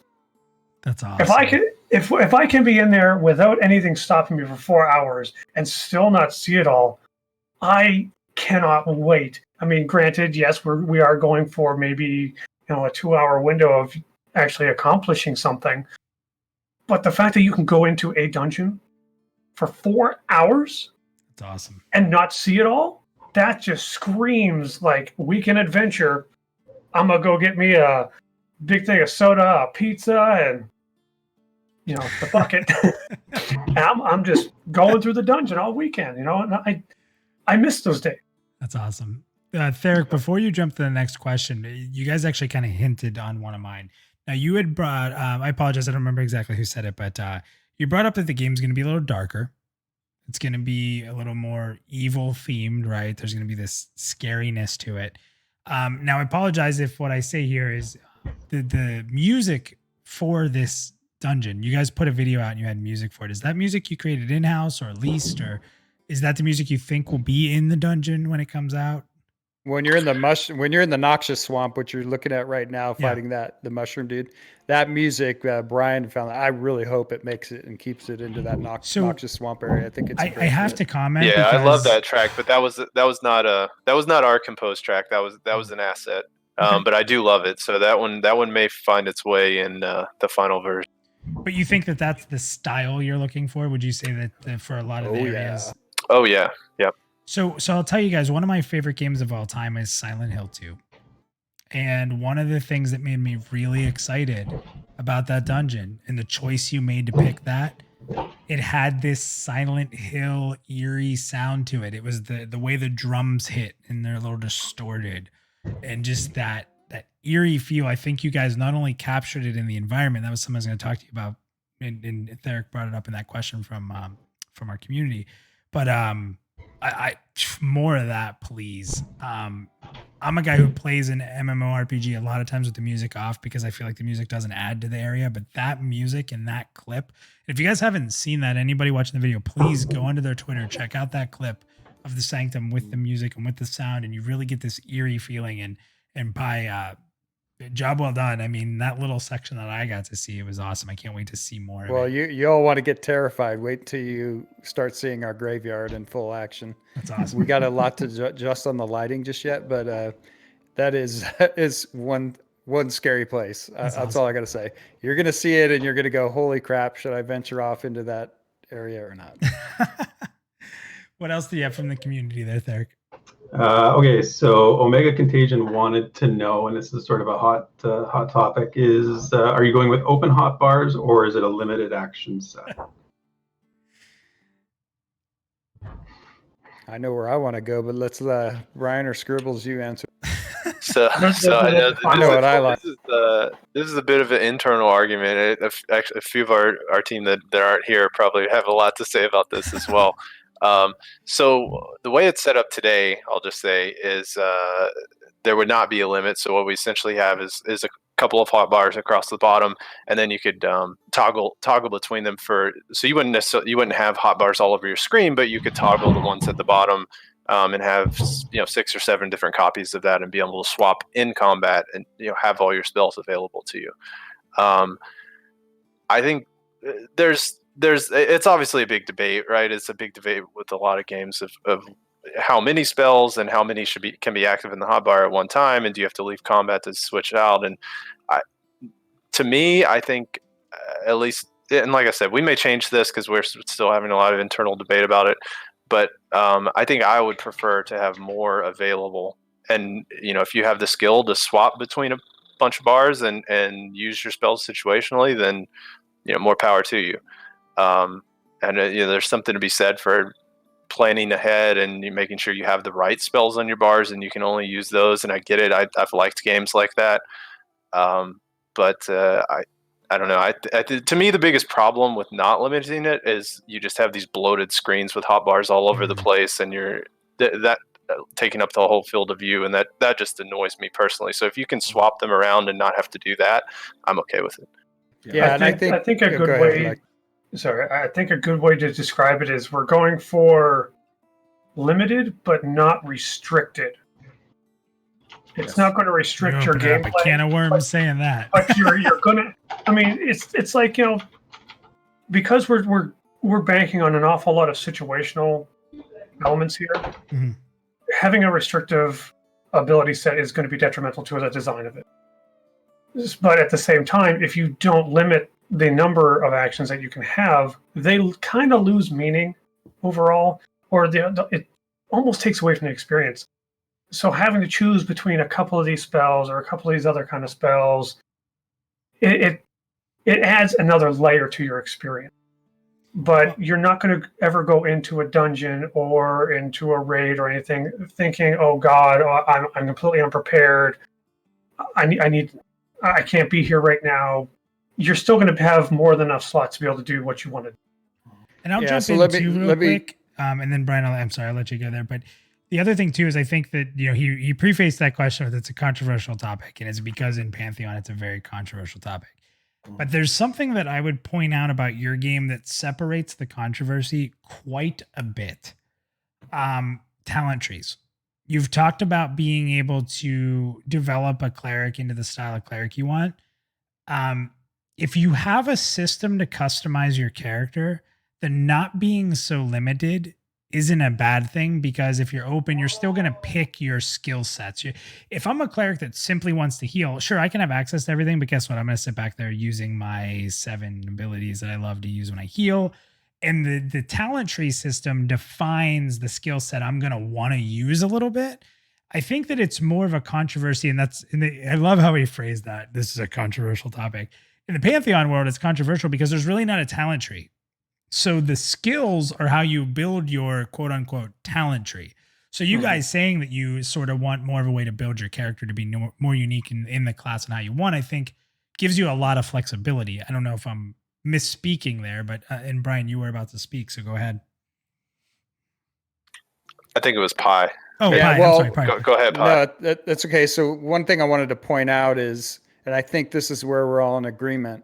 That's awesome. If I can be in there without anything stopping me for 4 hours and still not see it all, I cannot wait. I mean, granted, yes, we are going for maybe a 2-hour window of actually accomplishing something. But the fact that you can go into a dungeon for 4 hours, that's awesome, and not see it all, that just screams like weekend adventure. I'm gonna go get me a big thing of soda, a pizza, and the bucket. And I'm just going through the dungeon all weekend, and I miss those days. That's awesome. Theric, before you jump to the next question, you guys actually kind of hinted on one of mine. Now, you had brought, I apologize, I don't remember exactly who said it, but you brought up that the game's going to be a little darker. It's going to be a little more evil themed, right? There's going to be this scariness to it. Now, I apologize if what I say here is the music for this dungeon. You guys put a video out and you had music for it. Is that music you created in-house or leased, or is that the music you think will be in the dungeon when it comes out? When you're in the noxious swamp, which you're looking at right now, fighting the mushroom dude, that music, Brian found. I really hope it makes it and keeps it into that noxious swamp area. I think it's. I have to comment. Yeah, I love that track, but that was not our composed track. That was an asset. But I do love it. So that one may find its way in the final version. But you think that that's the style you're looking for? Would you say that for a lot of the areas? Yeah. Oh yeah, yep. So I'll tell you guys, one of my favorite games of all time is Silent Hill 2. And one of the things that made me really excited about that dungeon and the choice you made to pick that, it had this Silent Hill eerie sound to it. It was the way the drums hit and they're a little distorted, and just that eerie feel. I think you guys not only captured it in the environment, that was something I was going to talk to you about, and Theric brought it up in that question from our community, but I more of that, please. I'm a guy who plays an MMORPG a lot of times with the music off because I feel like the music doesn't add to the area, but that music and that clip, if you guys haven't seen that, anybody watching the video, please go onto their Twitter, check out that clip of the Sanctum with the music and with the sound, and you really get this eerie feeling. And by job well done. I mean, that little section that I got to see, it was awesome. I can't wait to see more of it. Well, you all want to get terrified. Wait till you start seeing our graveyard in full action. That's awesome. We got a lot to adjust on the lighting just yet, but that is one scary place. That's awesome. All I got to say. You're going to see it and you're going to go, holy crap, should I venture off into that area or not? What else do you have from the community there, Theric? Okay, so Omega Contagion wanted to know, and this is sort of a hot topic, is are you going with open hot bars or is it a limited action set? I know where I want to go, but let's Ryan or Scribbles, you answer. So I know I know what I like. This is a bit of an internal argument. Actually, a few of our team that aren't here probably have a lot to say about this as well. So the way it's set up today, I'll just say, is there would not be a limit. So what we essentially have is a couple of hot bars across the bottom, and then you could toggle between them so you wouldn't have hot bars all over your screen, but you could toggle the ones at the bottom and have 6 or 7 different copies of that and be able to swap in combat and have all your spells available to you. I think it's obviously a big debate, right? It's a big debate with a lot of games of how many spells and how many can be active in the hotbar at one time, and do you have to leave combat to switch out? And to me, I think at least, and like I said, we may change this because we're still having a lot of internal debate about it, but I think I would prefer to have more available. And if you have the skill to swap between a bunch of bars and use your spells situationally, then more power to you. And there's something to be said for planning ahead and making sure you have the right spells on your bars and you can only use those. And I get it. I've liked games like that. But I don't know. To me, the biggest problem with not limiting it is you just have these bloated screens with hot bars all over the place, and you're taking up the whole field of view, and that just annoys me personally. So if you can swap them around and not have to do that, I'm okay with it. Yeah, I think a good way. Sorry, I think a good way to describe it is we're going for limited but not restricted. It's not going to restrict your gameplay. A can of worms saying that. But you're gonna. I mean, it's like because we're banking on an awful lot of situational elements here. Having a restrictive ability set is going to be detrimental to the design of it. But at the same time, if you don't limit the number of actions that you can have, they kind of lose meaning overall, or it almost takes away from the experience. So having to choose between a couple of these spells or a couple of these other kind of spells, it adds another layer to your experience. But you're not going to ever go into a dungeon or into a raid or anything thinking, "Oh God, I'm completely unprepared. I can't be here right now." You're still going to have more than enough slots to be able to do what you want to do. And I'll jump in real quick, and then Brian, I'm sorry, I'll let you go there. But the other thing too is I think that he prefaced that question with it's a controversial topic, and it's because in Pantheon it's a very controversial topic. But there's something that I would point out about your game that separates the controversy quite a bit. Talent trees. You've talked about being able to develop a cleric into the style of cleric you want. If you have a system to customize your character, then not being so limited isn't a bad thing, because if you're open, you're still going to pick your skill sets. If I'm a cleric that simply wants to heal, sure, I can have access to everything, but guess what? I'm going to sit back there using my 7 abilities that I love to use when I heal. And the talent tree system defines the skill set I'm going to want to use a little bit. I think that it's more of a controversy, and I love how he phrased that. This is a controversial topic. In the Pantheon world, it's controversial because there's really not a talent tree. So the skills are how you build your quote unquote talent tree. So you guys saying that you sort of want more of a way to build your character to be more unique in the class and how you want, I think gives you a lot of flexibility. I don't know if I'm misspeaking there, but and Brian, you were about to speak, so go ahead. I think it was Pi. Oh, yeah, Pi. Well, I'm sorry, go ahead, Pi. No, that's okay. So one thing I wanted to point out is, and I think this is where we're all in agreement,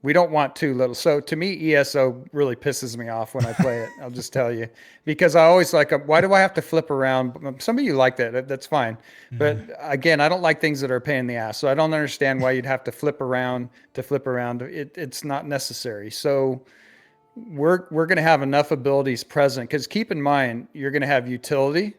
we don't want too little. So to me, ESO really pisses me off when I play it. I'll just tell you, because I always why do I have to flip around? Some of you like that. That's fine. But again, I don't like things that are a pain in the ass. So I don't understand why you'd have to flip around. It's not necessary. So we're going to have enough abilities present, because keep in mind, you're going to have utility.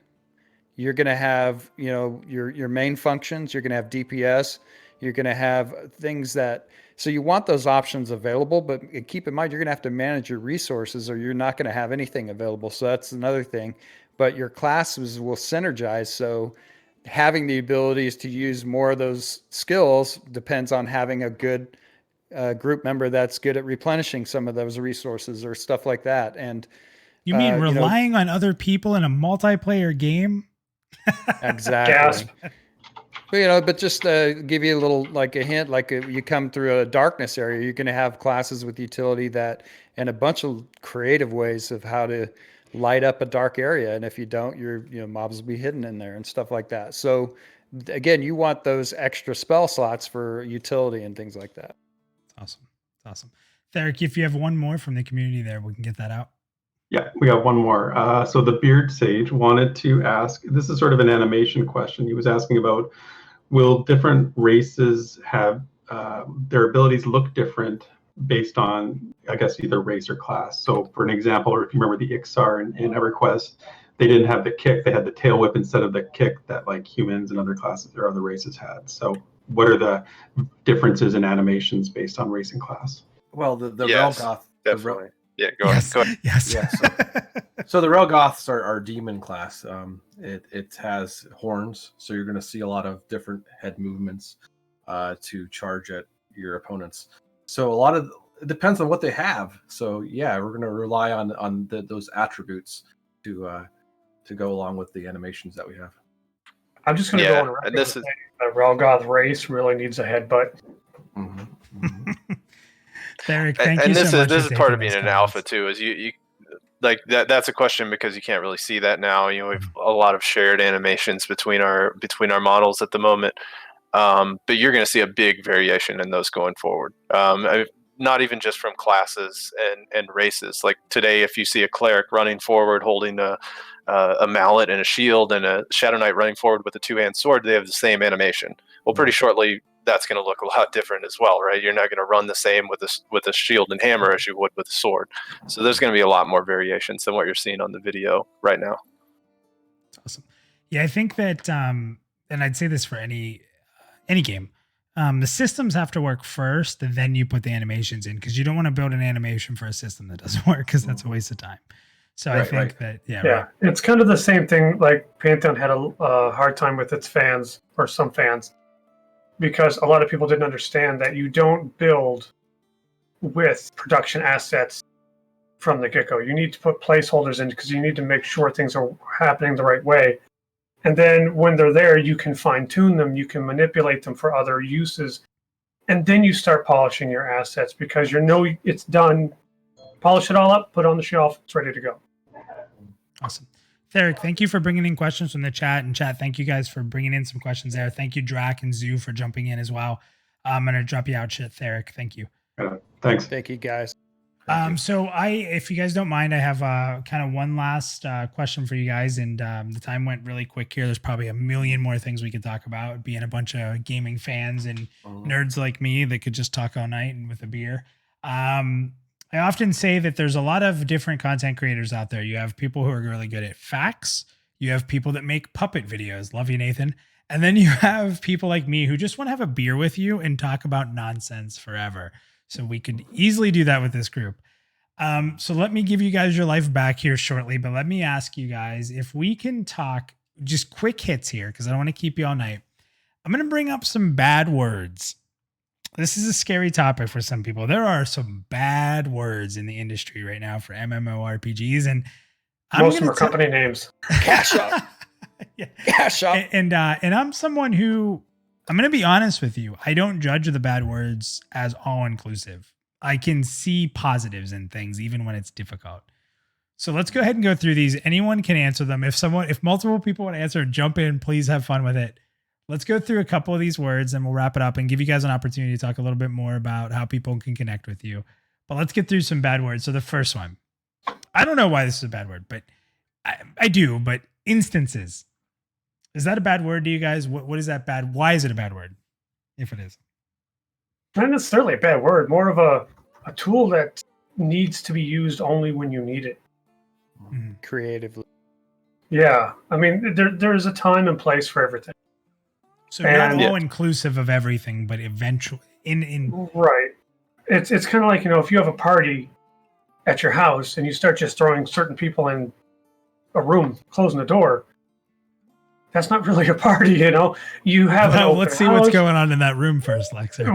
You're going to have, your main functions. You're going to have DPS. You're going to have things that, so you want those options available, but keep in mind, you're going to have to manage your resources or you're not going to have anything available. So that's another thing. But your classes will synergize. So having the abilities to use more of those skills depends on having a good group member that's good at replenishing some of those resources or stuff like that. And you mean relying on other people in a multiplayer game? Exactly. Gasp. But just give you a little, a hint, you come through a darkness area, you're going to have classes with utility and a bunch of creative ways of how to light up a dark area. And if you don't, mobs will be hidden in there and stuff like that. So again, you want those extra spell slots for utility and things like that. Awesome. Theric, if you have one more from the community there, we can get that out. Yeah, we got one more. So the Beard Sage wanted to ask, this is sort of an animation question. He was asking about, will different races have their abilities look different based on, I guess, either race or class? So for an example, or if you remember the Ixar in EverQuest, they didn't have the kick, they had the tail whip instead of the kick that humans and other classes or other races had. So what are the differences in animations based on race and class? Well, the yes, Relgoth, definitely. Yeah, go ahead. Yes. Yeah, so the Relgoths are demon class. It has horns, so you're going to see a lot of different head movements to charge at your opponents. So it depends on what they have. So yeah, we're going to rely on those attributes to go along with the animations that we have. I'm just going to go on record and say the Relgoth race really needs a headbutt. Theric, thank you so much. This is part of being an alpha too, is you like that's a question because you can't really see that now. We have a lot of shared animations between our models at the moment. But you're going to see a big variation in those going forward. Not even just from classes and races. Like today, if you see a cleric running forward holding a mallet and a shield, and a Shadow Knight running forward with a 2-hand sword, they have the same animation. Well, pretty shortly, that's going to look a lot different as well, right? You're not going to run the same with a shield and hammer as you would with a sword. So there's going to be a lot more variations than what you're seeing on the video right now. That's awesome. Yeah, I think that, and I'd say this for any game, The systems have to work first, and then you put the animations in, because you don't want to build an animation for a system that doesn't work, because that's a waste of time. So I think that, right. It's kind of the same thing. Like Pantheon had a hard time with its fans, or some fans, because a lot of people didn't understand that you don't build with production assets from the get-go. You need to put placeholders in, because you need to make sure things are happening the right way. And then when they're there, you can fine-tune them, you can manipulate them for other uses, and then you start polishing your assets, because you know it's done. Polish it all up, put it on the shelf, it's ready to go. Awesome. Theric, thank you for bringing in questions from the chat. And chat, thank you guys for bringing in some questions there. Thank you, Drac and Zoo, for jumping in as well. I'm going to drop you out, Theric. Thank you. Thanks. Thank you, guys. So if you guys don't mind, I have kind of one last question for you guys. And the time went really quick here. There's probably a million more things we could talk about, being a bunch of gaming fans and nerds like me that could just talk all night and with a beer. I often say that there's a lot of different content creators out there. You have people who are really good at facts. You have people that make puppet videos. Love you, Nathan. And then you have people like me who just want to have a beer with you and talk about nonsense forever. So we could easily do that with this group. So let me give you guys your life back here shortly, but let me ask you guys if we can talk just quick hits here, because I don't want to keep you all night. I'm going to bring up some bad words. This is a scary topic for some people. There are some bad words in the industry right now for MMORPGs, and most of them are company names. Cash up. Yeah. Cash up. And I'm someone who, I'm going to be honest with you. I don't judge the bad words as all inclusive. I can see positives in things, even when it's difficult. So let's go ahead and go through these. Anyone can answer them. If multiple people want to answer, jump in, please have fun with it. Let's go through a couple of these words and we'll wrap it up and give you guys an opportunity to talk a little bit more about how people can connect with you. But let's get through some bad words. So the first one, I don't know why this is a bad word, but I do, but instances. Is that a bad word to you guys? What is that bad? Why is it a bad word? If it is. Not necessarily a bad word, more of a tool that needs to be used only when you need it. Creatively. Yeah. I mean, there's a time and place for everything. So not all inclusive of everything, but eventually right. It's kind of like, if you have a party at your house and you start just throwing certain people in a room, closing the door, that's not really a party, You have let's see what's going on in that room first, Lexer.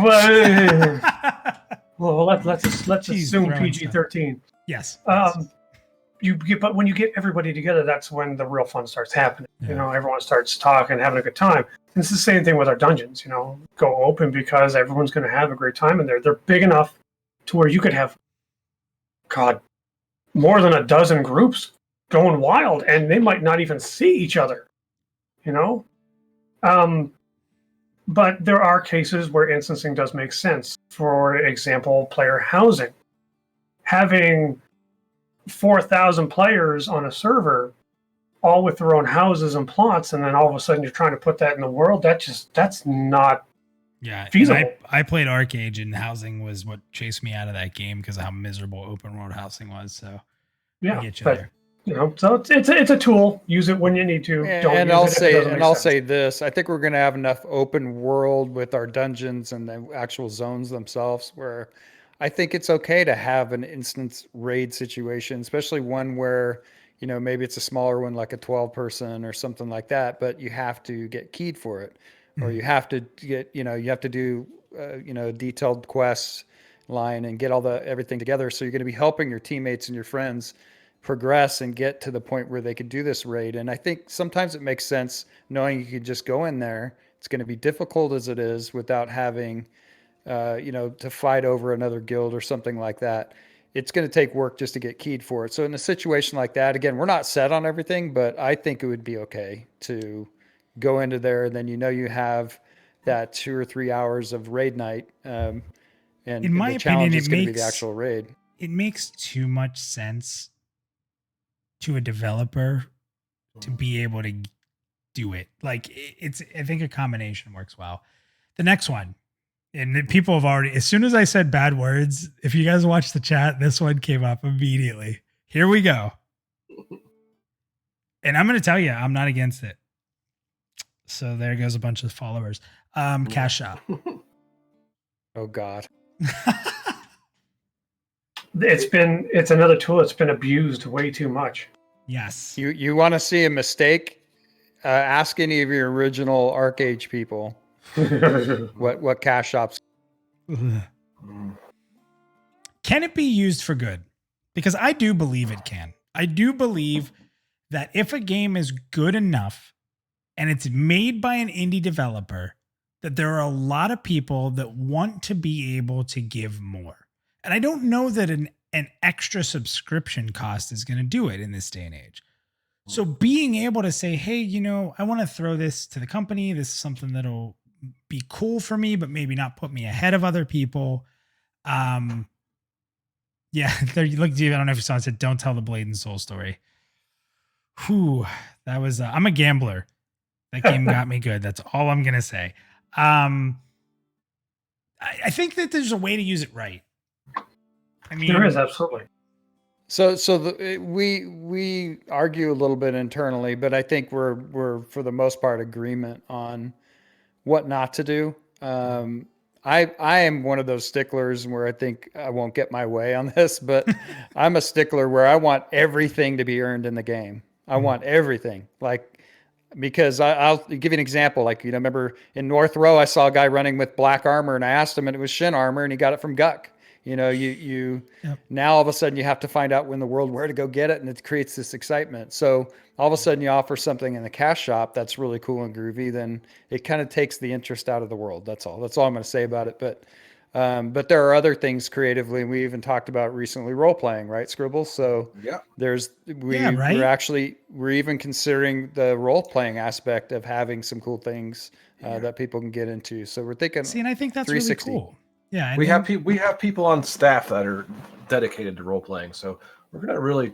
Well, let's assume PG-13. Yes. But when you get everybody together, that's when the real fun starts happening. Yeah. Everyone starts talking, having a good time. And it's the same thing with our dungeons. Go open because everyone's going to have a great time in there. They're big enough to where you could have, more than a dozen groups going wild, and they might not even see each other. But there are cases where instancing does make sense. For example, player housing. Having 4,000 players on a server, all with their own houses and plots, and then all of a sudden you're trying to put that in the world. That's not feasible. I played Arcade, and housing was what chased me out of that game because of how miserable open world housing was. So I get you there. So it's a tool. Use it when you need to. I'll say this. I think we're going to have enough open world with our dungeons and the actual zones themselves where I think it's okay to have an instance raid situation, especially one where, maybe it's a smaller one, like a 12 person or something like that, but you have to get keyed for it, or you have to get, you have to do, detailed quests line and get everything together. So you're going to be helping your teammates and your friends progress and get to the point where they could do this raid. And I think sometimes it makes sense knowing you could just go in there. It's going to be difficult as it is without having, to fight over another guild or something like that. It's going to take work just to get keyed for it. So in a situation like that, again, we're not set on everything, but I think it would be okay to go into there. And then, you have that 2 or 3 hours of raid night. And in my the challenge opinion, is going to be the actual raid. It makes too much sense to a developer to be able to do it. Like I think a combination works well. The next one, and people have already, as soon as I said bad words, if you guys watch the chat, this one came up immediately. Here we go. And I'm going to tell you, I'm not against it. So there goes a bunch of followers. Cash out. Oh God. It's another tool that's been abused way too much. Yes. You want to see a mistake? Ask any of your original ArcAge people what cash shops. Can it be used for good? Because I do believe it can. I do believe that if a game is good enough and it's made by an indie developer, that there are a lot of people that want to be able to give more. And I don't know that an extra subscription cost is going to do it in this day and age. So being able to say, hey, you know, I want to throw this to the company. This is something that'll be cool for me, but maybe not put me ahead of other people. Yeah, there you look, dude. I don't know if you saw it. Said, "Don't tell the Blade and Soul story." Whew, that was. I'm a gambler. That game got me good. That's all I'm gonna say. I think that there's a way to use it right. I mean, there is absolutely. So we argue a little bit internally, but I think we're for the most part agreement on what not to do. I am one of those sticklers where I think I won't get my way on this, but I'm a stickler where I want everything to be earned in the game. I want everything, because I'll give you an example. Like, you know, remember in North Row, I saw a guy running with black armor, and I asked him, and it was shin armor, and he got it from Guck. You know, now all of a sudden you have to find out in the world where to go get it, and it creates this excitement. So all of a sudden you offer something in the cash shop that's really cool and groovy, then it kind of takes the interest out of the world. That's all I'm going to say about it. But there are other things creatively, and we even talked about recently role playing, right, Scribbles? So yeah, we're even considering the role playing aspect of having some cool things that people can get into. So we're thinking. See, and I think that's really cool. Yeah, we have people on staff that are dedicated to role playing, so we're gonna really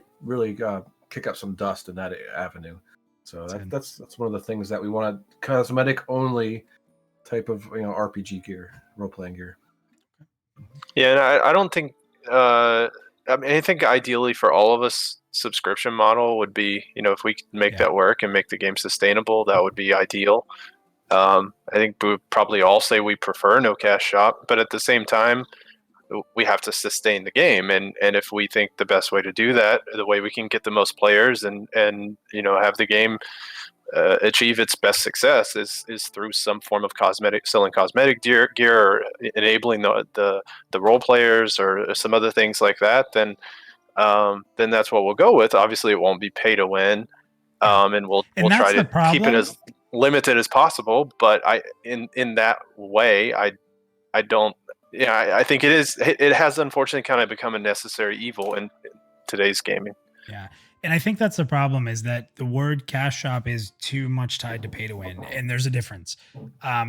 kick up some dust in that avenue. So that's one of the things that we want, cosmetic only type of RPG gear, role playing gear. Yeah, and I don't think. I think ideally for all of us, subscription model would be, if we could make that work and make the game sustainable, that would be ideal. I think we would probably all say we prefer no cash shop, but at the same time, we have to sustain the game. And if we think the best way to do that, the way we can get the most players and have the game achieve its best success is through some form of selling cosmetic gear or enabling the role players or some other things like that, then that's what we'll go with. Obviously it won't be pay to win. And we'll try to keep it as limited as possible, but in that way, I don't. Yeah, I think it has unfortunately kind of become a necessary evil in today's gaming. Yeah, and I think that's the problem, is that the word cash shop is too much tied to pay to win, and there's a difference.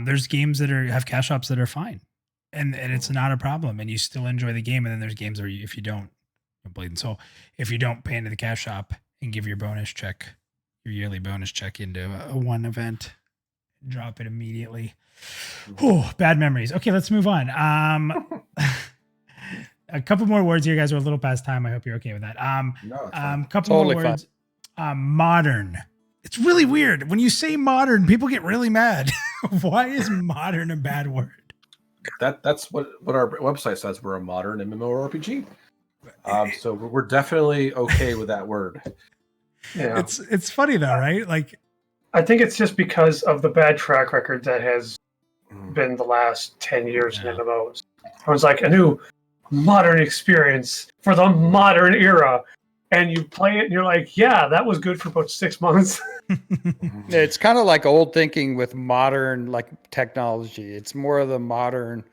There's games that have cash shops that are fine, and it's not a problem, and you still enjoy the game. And then there's games where if you don't, Blade and Soul, if you don't pay into the cash shop and give your yearly bonus check into a one event, drop it immediately. Oh, bad memories. Okay, let's move on. A couple more words here, guys. We're a little past time. I hope you're okay with that. Couple totally more words. Modern. It's really weird when you say modern. People get really mad. Why is modern a bad word? That's what our website says. We're a modern MMORPG. So we're definitely okay with that word. Yeah. It's funny though, right? Like, I think it's just because of the bad track record that has been the last 10 years in MMOs. I was like, a new modern experience for the modern era, and you play it and you're like, yeah, that was good for about 6 months. It's kind of like old thinking with modern technology. It's more of the modern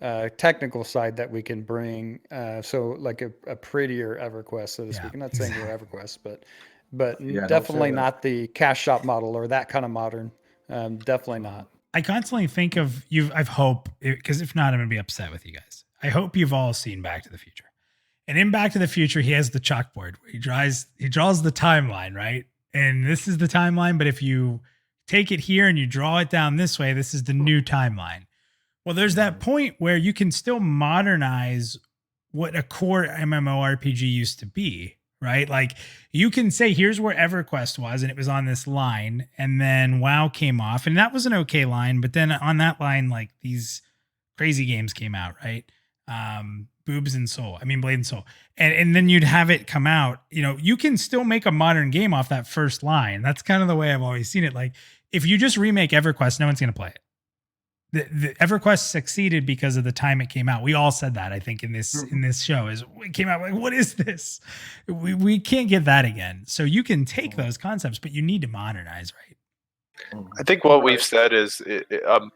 technical side that we can bring. So like a prettier EverQuest, so to speak. I'm not saying we're EverQuest, but definitely not the cash shop model or that kind of modern. Definitely not. I constantly think of you. I hope, because if not, I'm going to be upset with you guys. I hope you've all seen Back to the Future. And in Back to the Future, he has the chalkboard where he draws the timeline, right? And this is the timeline, but if you take it here and you draw it down this way, this is the new timeline. Well, there's that point where you can still modernize what a core MMORPG used to be, right? Like, you can say, here's where EverQuest was, and it was on this line, and then WoW came off, and that was an okay line, but then on that line, like, these Crazy Games came out, right? Blade and Soul. And then you'd have it come out. You can still make a modern game off that first line. That's kind of the way I've always seen it. Like, if you just remake EverQuest, no one's going to play it. The EverQuest succeeded because of the time it came out. We all said that, I think, in this show. Is it came out like, what is this? We can't get that again. So you can take those concepts, but you need to modernize, right? I think what we've said is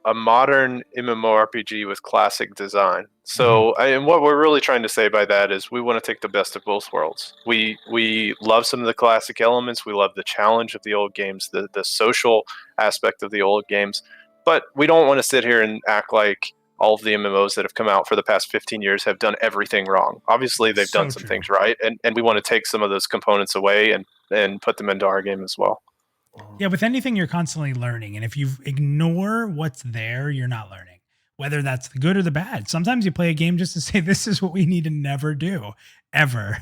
a modern MMORPG with classic design. So, and what we're really trying to say by that is we want to take the best of both worlds. We love some of the classic elements. We love the challenge of the old games, the social aspect of the old games. But we don't want to sit here and act like all of the MMOs that have come out for the past 15 years have done everything wrong. Obviously, they've done some things right, and we want to take some of those components away and put them into our game as well. Yeah, with anything, you're constantly learning. And if you ignore what's there, you're not learning, whether that's the good or the bad. Sometimes you play a game just to say, this is what we need to never do, ever.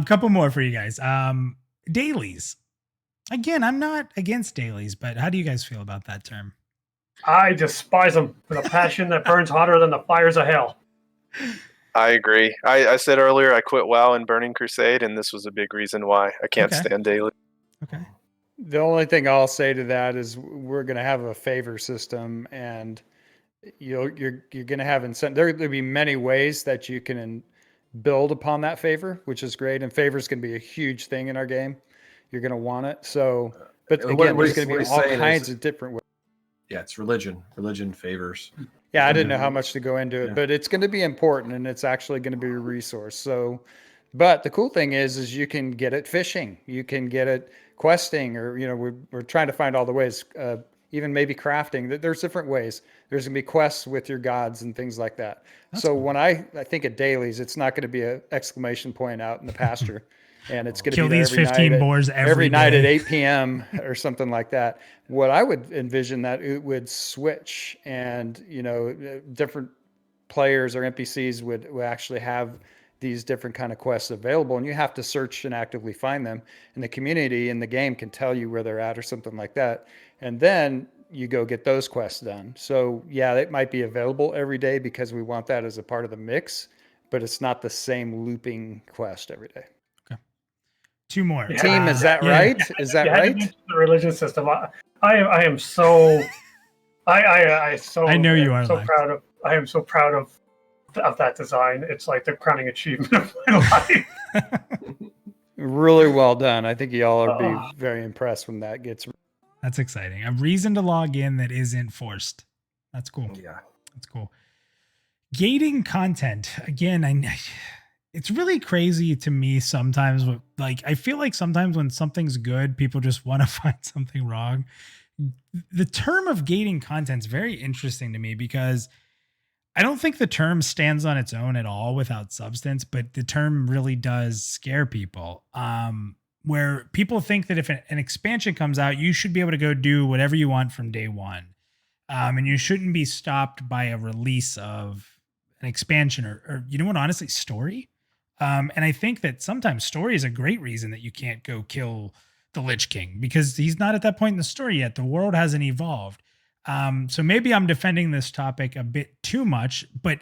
Couple more for you guys. Dailies. Again, I'm not against dailies, but how do you guys feel about that term? I despise them with a passion that burns hotter than the fires of hell. I agree. I said earlier I quit WoW and Burning Crusade, and this was a big reason why I can't stand daily. Okay. The only thing I'll say to that is we're going to have a favor system, and you're going to have incentive. There'll be many ways that you can build upon that favor, which is great. And favor is going to be a huge thing in our game. You're going to want it. So, but again, there's going to be all kinds of different ways. Yeah, it's religion. Religion favors. Yeah, I didn't know how much to go into it, but it's going to be important, and it's actually going to be a resource. So, but the cool thing is you can get it fishing. You can get it questing, or we're trying to find all the ways, even maybe crafting. There's different ways. There's gonna be quests with your gods and things like that. That's cool. When I think of dailies, it's not going to be an exclamation point out in the pasture, and it's going to be these 15 boars every night at 8 p.m. or something like that. What I would envision that it would switch, and different players or NPCs would actually have these different kind of quests available, and you have to search and actively find them, and the community in the game can tell you where they're at or something like that, and then you go get those quests done. So yeah, it might be available every day because we want that as a part of the mix, but it's not the same looping quest every day. Okay. Two more. Team, is that right? Is that right? The religion system. I am so I know you are so proud of. I am so proud of that design. It's like the crowning achievement of my life. Really well done. I think y'all will be very impressed when that gets. That's exciting. A reason to log in that isn't forced. That's cool. Yeah, that's cool. Gating content again. It's really crazy to me sometimes. Like, I feel like sometimes when something's good, people just want to find something wrong. The term of gating content is very interesting to me because I don't think the term stands on its own at all without substance, but the term really does scare people. Where people think that if an expansion comes out, you should be able to go do whatever you want from day one. And you shouldn't be stopped by a release of an expansion or you know what, honestly, story. And I think that sometimes story is a great reason that you can't go kill the Lich King because he's not at that point in the story yet. The world hasn't evolved. So maybe I'm defending this topic a bit too much, but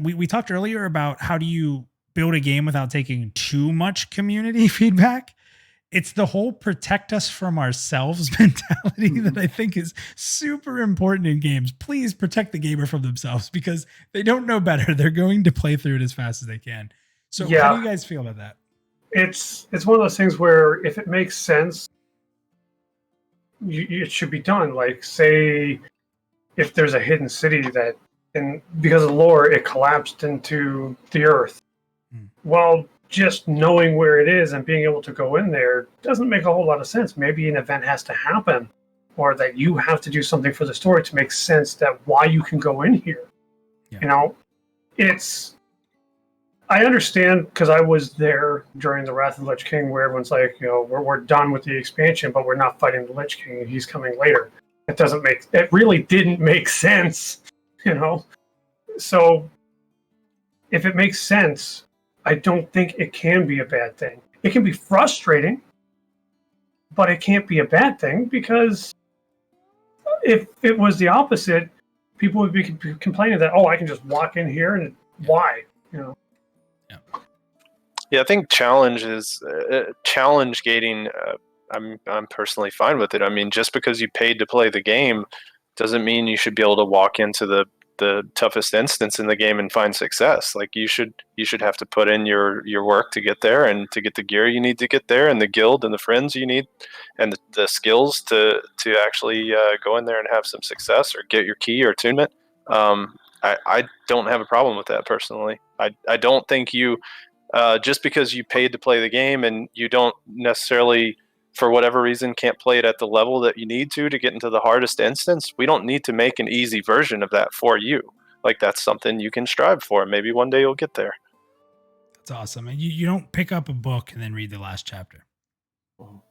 we talked earlier about how do you build a game without taking too much community feedback. It's the whole protect us from ourselves mentality that I think is super important in games. Please protect the gamer from themselves because they don't know better. They're going to play through it as fast as they can. So how do you guys feel about that? It's one of those things where if it makes sense, it should be done. Like, say, if there's a hidden city that, and because of lore, it collapsed into the earth. Well, just knowing where it is and being able to go in there doesn't make a whole lot of sense. Maybe an event has to happen, or that you have to do something for the story to make sense that why you can go in here. Yeah. I understand because I was there during the Wrath of the Lich King, where everyone's like, we're done with the expansion, but we're not fighting the Lich King, and he's coming later. It really didn't make sense, So if it makes sense, I don't think it can be a bad thing. It can be frustrating, but it can't be a bad thing because if it was the opposite, people would be complaining that, oh, I can just walk in here and why, you know? Yeah, I think challenge is challenge gating. I'm personally fine with it. I mean, just because you paid to play the game doesn't mean you should be able to walk into the toughest instance in the game and find success. Like you should have to put in your work to get there, and to get the gear you need to get there, and the guild and the friends you need, and the skills to actually go in there and have some success or get your key or attunement. I don't have a problem with that personally. I don't think you just because you paid to play the game and you don't necessarily, for whatever reason, can't play it at the level that you need to get into the hardest instance, we don't need to make an easy version of that for you. Like that's something you can strive for. Maybe one day you'll get there. That's awesome. And you don't pick up a book and then read the last chapter. So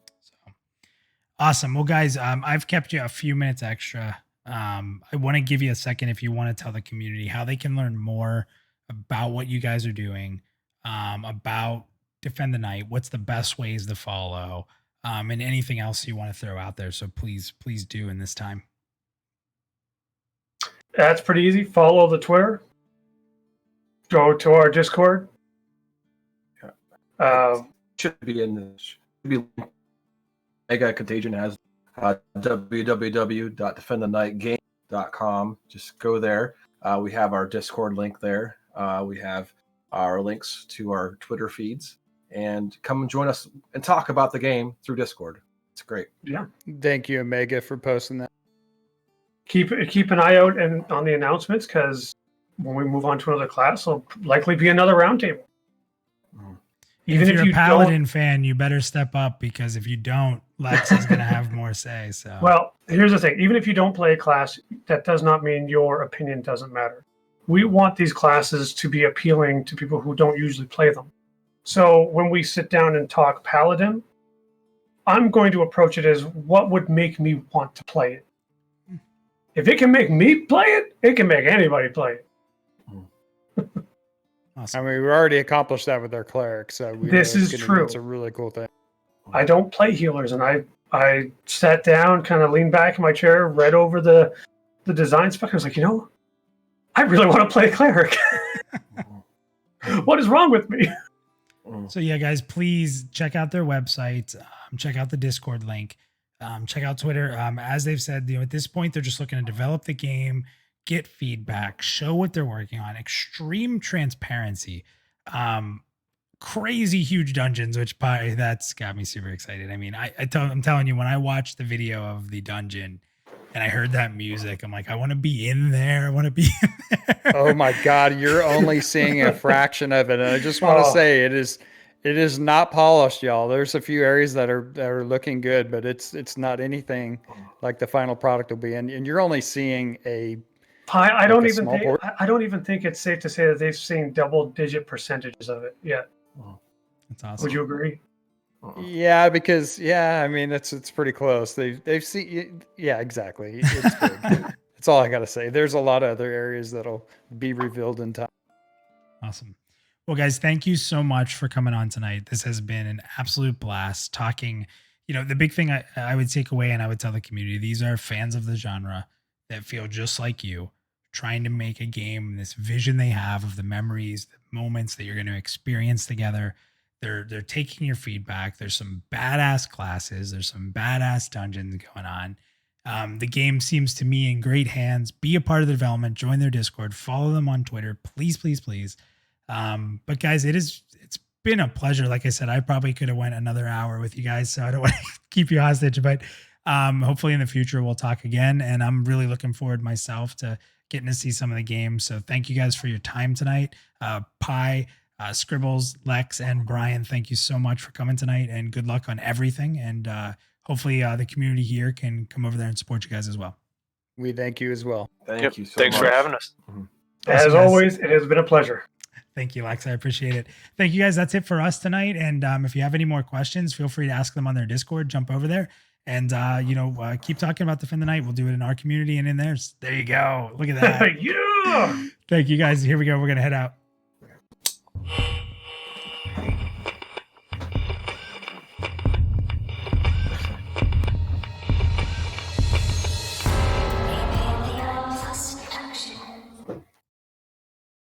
awesome. Well, guys, I've kept you a few minutes extra. I want to give you a second if you want to tell the community how they can learn more about what you guys are doing, about Defend the Night, what's the best ways to follow, and anything else you want to throw out there. So please do in this time. That's pretty easy. Follow the Twitter. Go to our Discord. Should be in this. Should be Mega Contagion has www.defendthenightgame.com. Just go there. We have our Discord link there. We have our links to our Twitter feeds, and come and join us and talk about the game through Discord. It's great. Yeah. Thank you, Omega, for posting that. Keep an eye out on the announcements, because when we move on to another class, there'll likely be another roundtable. Even if you're a Paladin fan, you better step up, because if you don't, Lex is going to have more say. So, well, here's the thing. Even if you don't play a class, that does not mean your opinion doesn't matter. We want these classes to be appealing to people who don't usually play them. So when we sit down and talk Paladin, I'm going to approach it as what would make me want to play it. If it can make me play it, it can make anybody play it. awesome. I mean, we already accomplished that with our cleric, so This is true. It's a really cool thing. I don't play healers, and I sat down, kind of leaned back in my chair, read over the design spec. I was like, I really want to play a cleric. What is wrong with me? So yeah, guys, please check out their website. Check out the Discord link. Check out Twitter. As they've said, at this point, they're just looking to develop the game, get feedback, show what they're working on, extreme transparency, crazy huge dungeons, which that's got me super excited. I mean, I'm telling you, when I watched the video of the dungeon and I heard that music, I'm like, I want to be in there. I want to be in there. Oh my God, you're only seeing a fraction of it. And I just want to say it is not polished, y'all. There's a few areas that are looking good, but it's not anything like the final product will be. And you're only seeing I don't even think it's safe to say that they've seen double-digit percentages of it yet. That's awesome. Would you agree? Yeah, because I mean it's pretty close. They've seen exactly. It's big. That's all I gotta say. There's a lot of other areas that'll be revealed in time. Awesome. Well, guys, thank you so much for coming on tonight. This has been an absolute blast talking. The big thing I would take away, and I would tell the community, these are fans of the genre that feel just like you, trying to make a game, this vision they have of the memories, the moments that you're going to experience together. They're taking your feedback. There's some badass classes. There's some badass dungeons going on. The game seems to me in great hands. Be a part of the development. Join their Discord. Follow them on Twitter. Please, please, please. But guys, it's been a pleasure. Like I said, I probably could have went another hour with you guys, so I don't want to keep you hostage. But hopefully in the future we'll talk again. And I'm really looking forward myself to getting to see some of the games. So thank you guys for your time tonight. Pi, Scribbles, Lex, and Brian, thank you so much for coming tonight, and good luck on everything. And hopefully the community here can come over there and support you guys as well. We thank you as well. Thank you so Thanks much for having us. As always, it has been a pleasure. Thank you, Lex. I appreciate it. Thank you, guys. That's it for us tonight. And if you have any more questions, feel free to ask them on their Discord. Jump over there and, keep talking about Defend the Night. We'll do it in our community and in theirs. There you go. Look at that. Yeah. Thank you, guys. Here we go. We're going to head out.